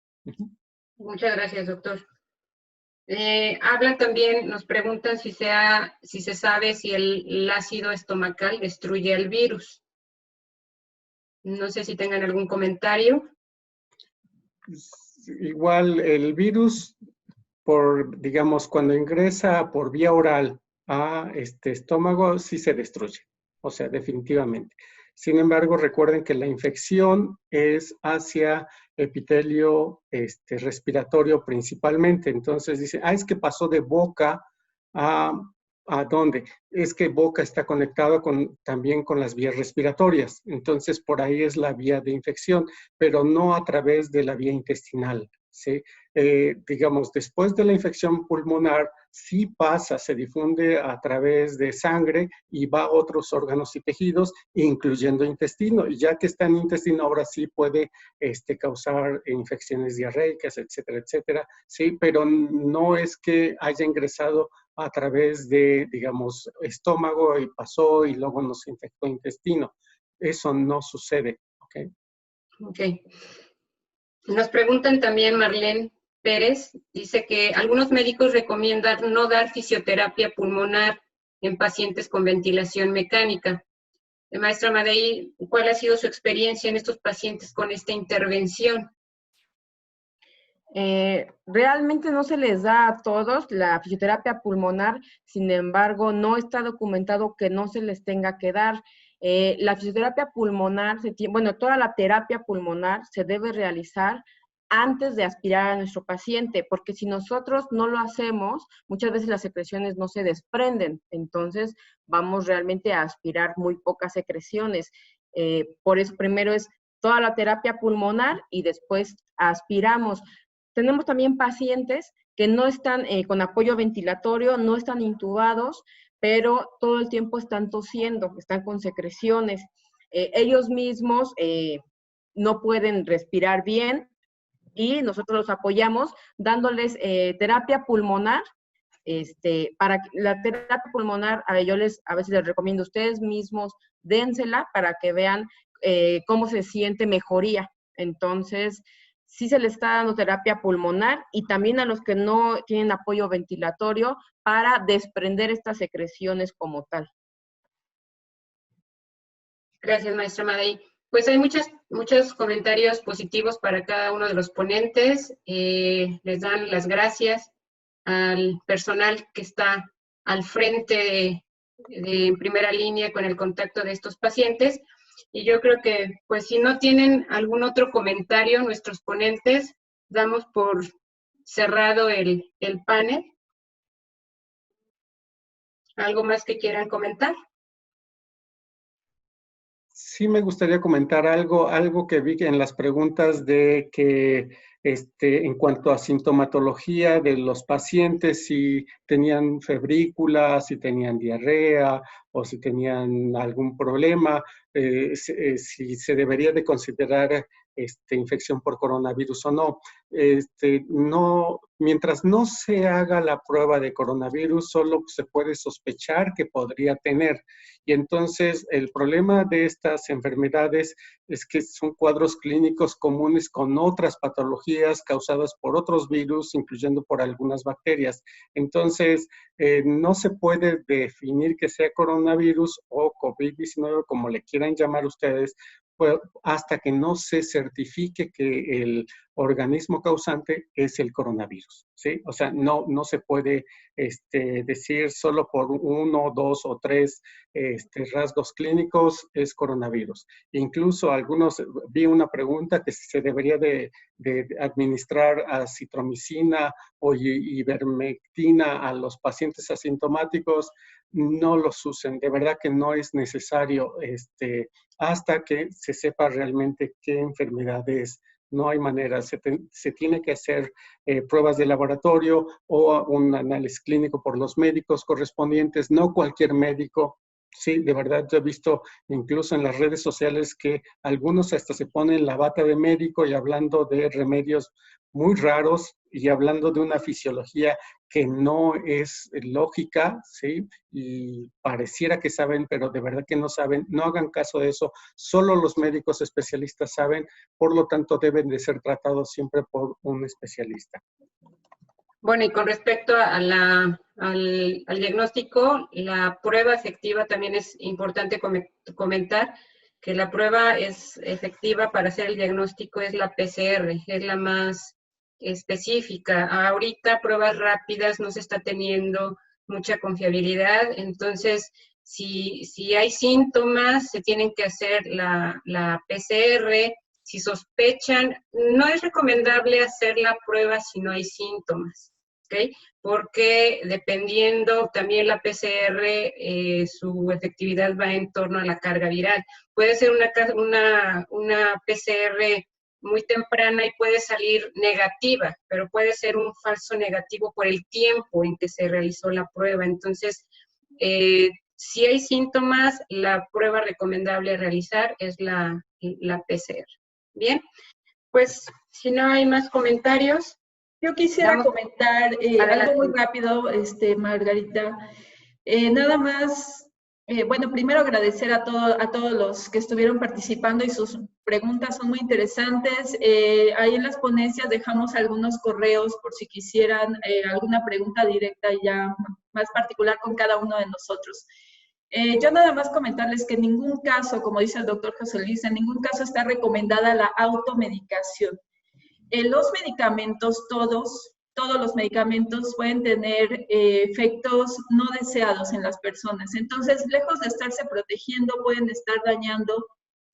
Muchas gracias, doctor. Hablan también, nos preguntan si se sabe si el ácido estomacal destruye el virus. No sé si tengan algún comentario. Igual el virus, digamos, cuando ingresa por vía oral a estómago, sí se destruye, o sea, definitivamente. Sin embargo, recuerden que la infección es hacia epitelio respiratorio principalmente. Entonces dice, es que pasó de boca ¿a dónde? Es que boca está conectado también con las vías respiratorias. Entonces, por ahí es la vía de infección, pero no a través de la vía intestinal, ¿sí? Digamos, después de la infección pulmonar, sí pasa, se difunde a través de sangre y va a otros órganos y tejidos, incluyendo intestino. Y ya que está en intestino, ahora sí puede causar infecciones diarreicas, etcétera, etcétera, sí, pero no es que haya ingresado a través de, digamos, estómago y pasó y luego nos infectó intestino. Eso no sucede, ¿ok? Ok. Nos preguntan también, Marlene Pérez, dice que algunos médicos recomiendan no dar fisioterapia pulmonar en pacientes con ventilación mecánica. Maestra Madei, ¿cuál ha sido su experiencia en estos pacientes con esta intervención? Realmente no se les da a todos la fisioterapia pulmonar, sin embargo, no está documentado que no se les tenga que dar. La fisioterapia pulmonar, toda la terapia pulmonar se debe realizar antes de aspirar a nuestro paciente, porque si nosotros no lo hacemos, muchas veces las secreciones no se desprenden, entonces vamos realmente a aspirar muy pocas secreciones. Por eso primero es toda la terapia pulmonar y después aspiramos. Tenemos también pacientes que no están con apoyo ventilatorio, no están intubados, pero todo el tiempo están tosiendo, están con secreciones. Ellos mismos no pueden respirar bien y nosotros los apoyamos dándoles terapia pulmonar. Para la terapia pulmonar, yo a veces les recomiendo a ustedes mismos, dénsela para que vean cómo se siente mejoría. Entonces, sí se les está dando terapia pulmonar y también a los que no tienen apoyo ventilatorio para desprender estas secreciones como tal. Gracias, maestra Madei. Pues hay muchos comentarios positivos para cada uno de los ponentes. Les dan las gracias al personal que está al frente en primera línea con el contacto de estos pacientes. Y yo creo que, pues, si no tienen algún otro comentario, nuestros ponentes, damos por cerrado el panel. ¿Algo más que quieran comentar? Sí, me gustaría comentar algo que vi en las preguntas de que en cuanto a sintomatología de los pacientes, si tenían febrícula, si tenían diarrea o si tenían algún problema, si se debería de considerar infección por coronavirus o no. Mientras no se haga la prueba de coronavirus, solo se puede sospechar que podría tener. Y entonces el problema de estas enfermedades es que son cuadros clínicos comunes con otras patologías causadas por otros virus, incluyendo por algunas bacterias. Entonces, no se puede definir que sea coronavirus o COVID-19, como le quieran llamar ustedes, hasta que no se certifique que el organismo causante es el coronavirus, ¿sí? O sea, no se puede decir solo por 1, 2 o 3 rasgos clínicos es coronavirus. Incluso vi una pregunta que si se debería de administrar acitromicina o ivermectina a los pacientes asintomáticos. No los usen, de verdad que no es necesario hasta que se sepa realmente qué enfermedad es. No hay manera, se tiene que hacer pruebas de laboratorio o un análisis clínico por los médicos correspondientes, no cualquier médico. Sí, de verdad yo he visto incluso en las redes sociales que algunos hasta se ponen la bata de médico y hablando de remedios muy raros y hablando de una fisiología que no es lógica, ¿sí? Y pareciera que saben, pero de verdad que no saben. No hagan caso de eso. Solo los médicos especialistas saben, por lo tanto deben de ser tratados siempre por un especialista. Bueno, y con respecto al diagnóstico, la prueba efectiva también es importante comentar que la prueba es efectiva para hacer el diagnóstico es la PCR, es la más específica. Ahorita pruebas rápidas no se está teniendo mucha confiabilidad, entonces si hay síntomas se tienen que hacer la PCR. Si sospechan, no es recomendable hacer la prueba si no hay síntomas. ¿Okay? Porque dependiendo también la PCR, su efectividad va en torno a la carga viral. Puede ser una PCR muy temprana y puede salir negativa, pero puede ser un falso negativo por el tiempo en que se realizó la prueba. Entonces, si hay síntomas, la prueba recomendable a realizar es la PCR. Bien, pues si no hay más comentarios. Yo quisiera comentar algo muy rápido, Margarita. Nada más, bueno, primero agradecer a todos los que estuvieron participando y sus preguntas son muy interesantes. Ahí en las ponencias dejamos algunos correos por si quisieran alguna pregunta directa y ya más particular con cada uno de nosotros. Yo nada más comentarles que en ningún caso, como dice el doctor José Luis, en ningún caso está recomendada la automedicación. Los medicamentos, todos los medicamentos pueden tener efectos no deseados en las personas. Entonces, lejos de estarse protegiendo, pueden estar dañando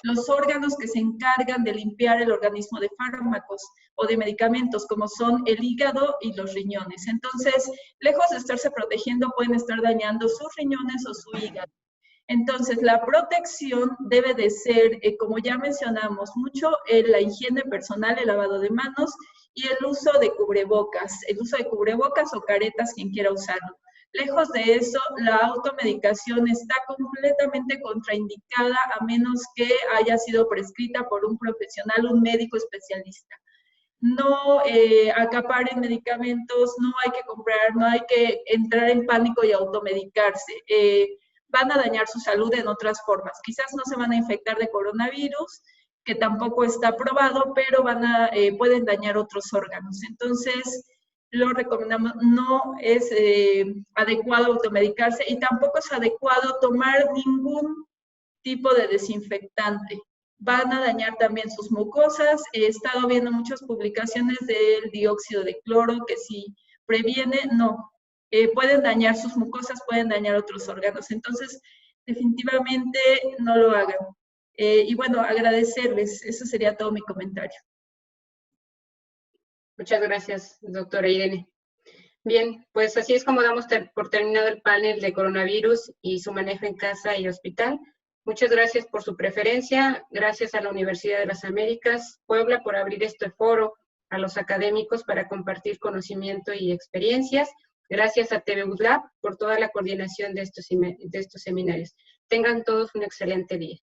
los órganos que se encargan de limpiar el organismo de fármacos o de medicamentos, como son el hígado y los riñones. Entonces, lejos de estarse protegiendo, pueden estar dañando sus riñones o su hígado. Entonces, la protección debe de ser, como ya mencionamos, mucho la higiene personal, el lavado de manos y el uso de cubrebocas o caretas, quien quiera usarlo. Lejos de eso, la automedicación está completamente contraindicada a menos que haya sido prescrita por un profesional, un médico especialista. No acaparen medicamentos, no hay que comprar, no hay que entrar en pánico y automedicarse. Van a dañar su salud en otras formas. Quizás no se van a infectar de coronavirus, que tampoco está probado, pero pueden dañar otros órganos. Entonces, lo recomendamos, no es adecuado automedicarse y tampoco es adecuado tomar ningún tipo de desinfectante. Van a dañar también sus mucosas. He estado viendo muchas publicaciones del dióxido de cloro que si previene, no. Pueden dañar sus mucosas, pueden dañar otros órganos. Entonces, definitivamente no lo hagan. Y bueno, agradecerles. Eso sería todo mi comentario. Muchas gracias, doctora Irene. Bien, pues así es como damos por terminado el panel de coronavirus y su manejo en casa y hospital. Muchas gracias por su preferencia. Gracias a la Universidad de las Américas Puebla por abrir este foro a los académicos para compartir conocimiento y experiencias. Gracias a TV UDLAB por toda la coordinación de estos seminarios. Tengan todos un excelente día.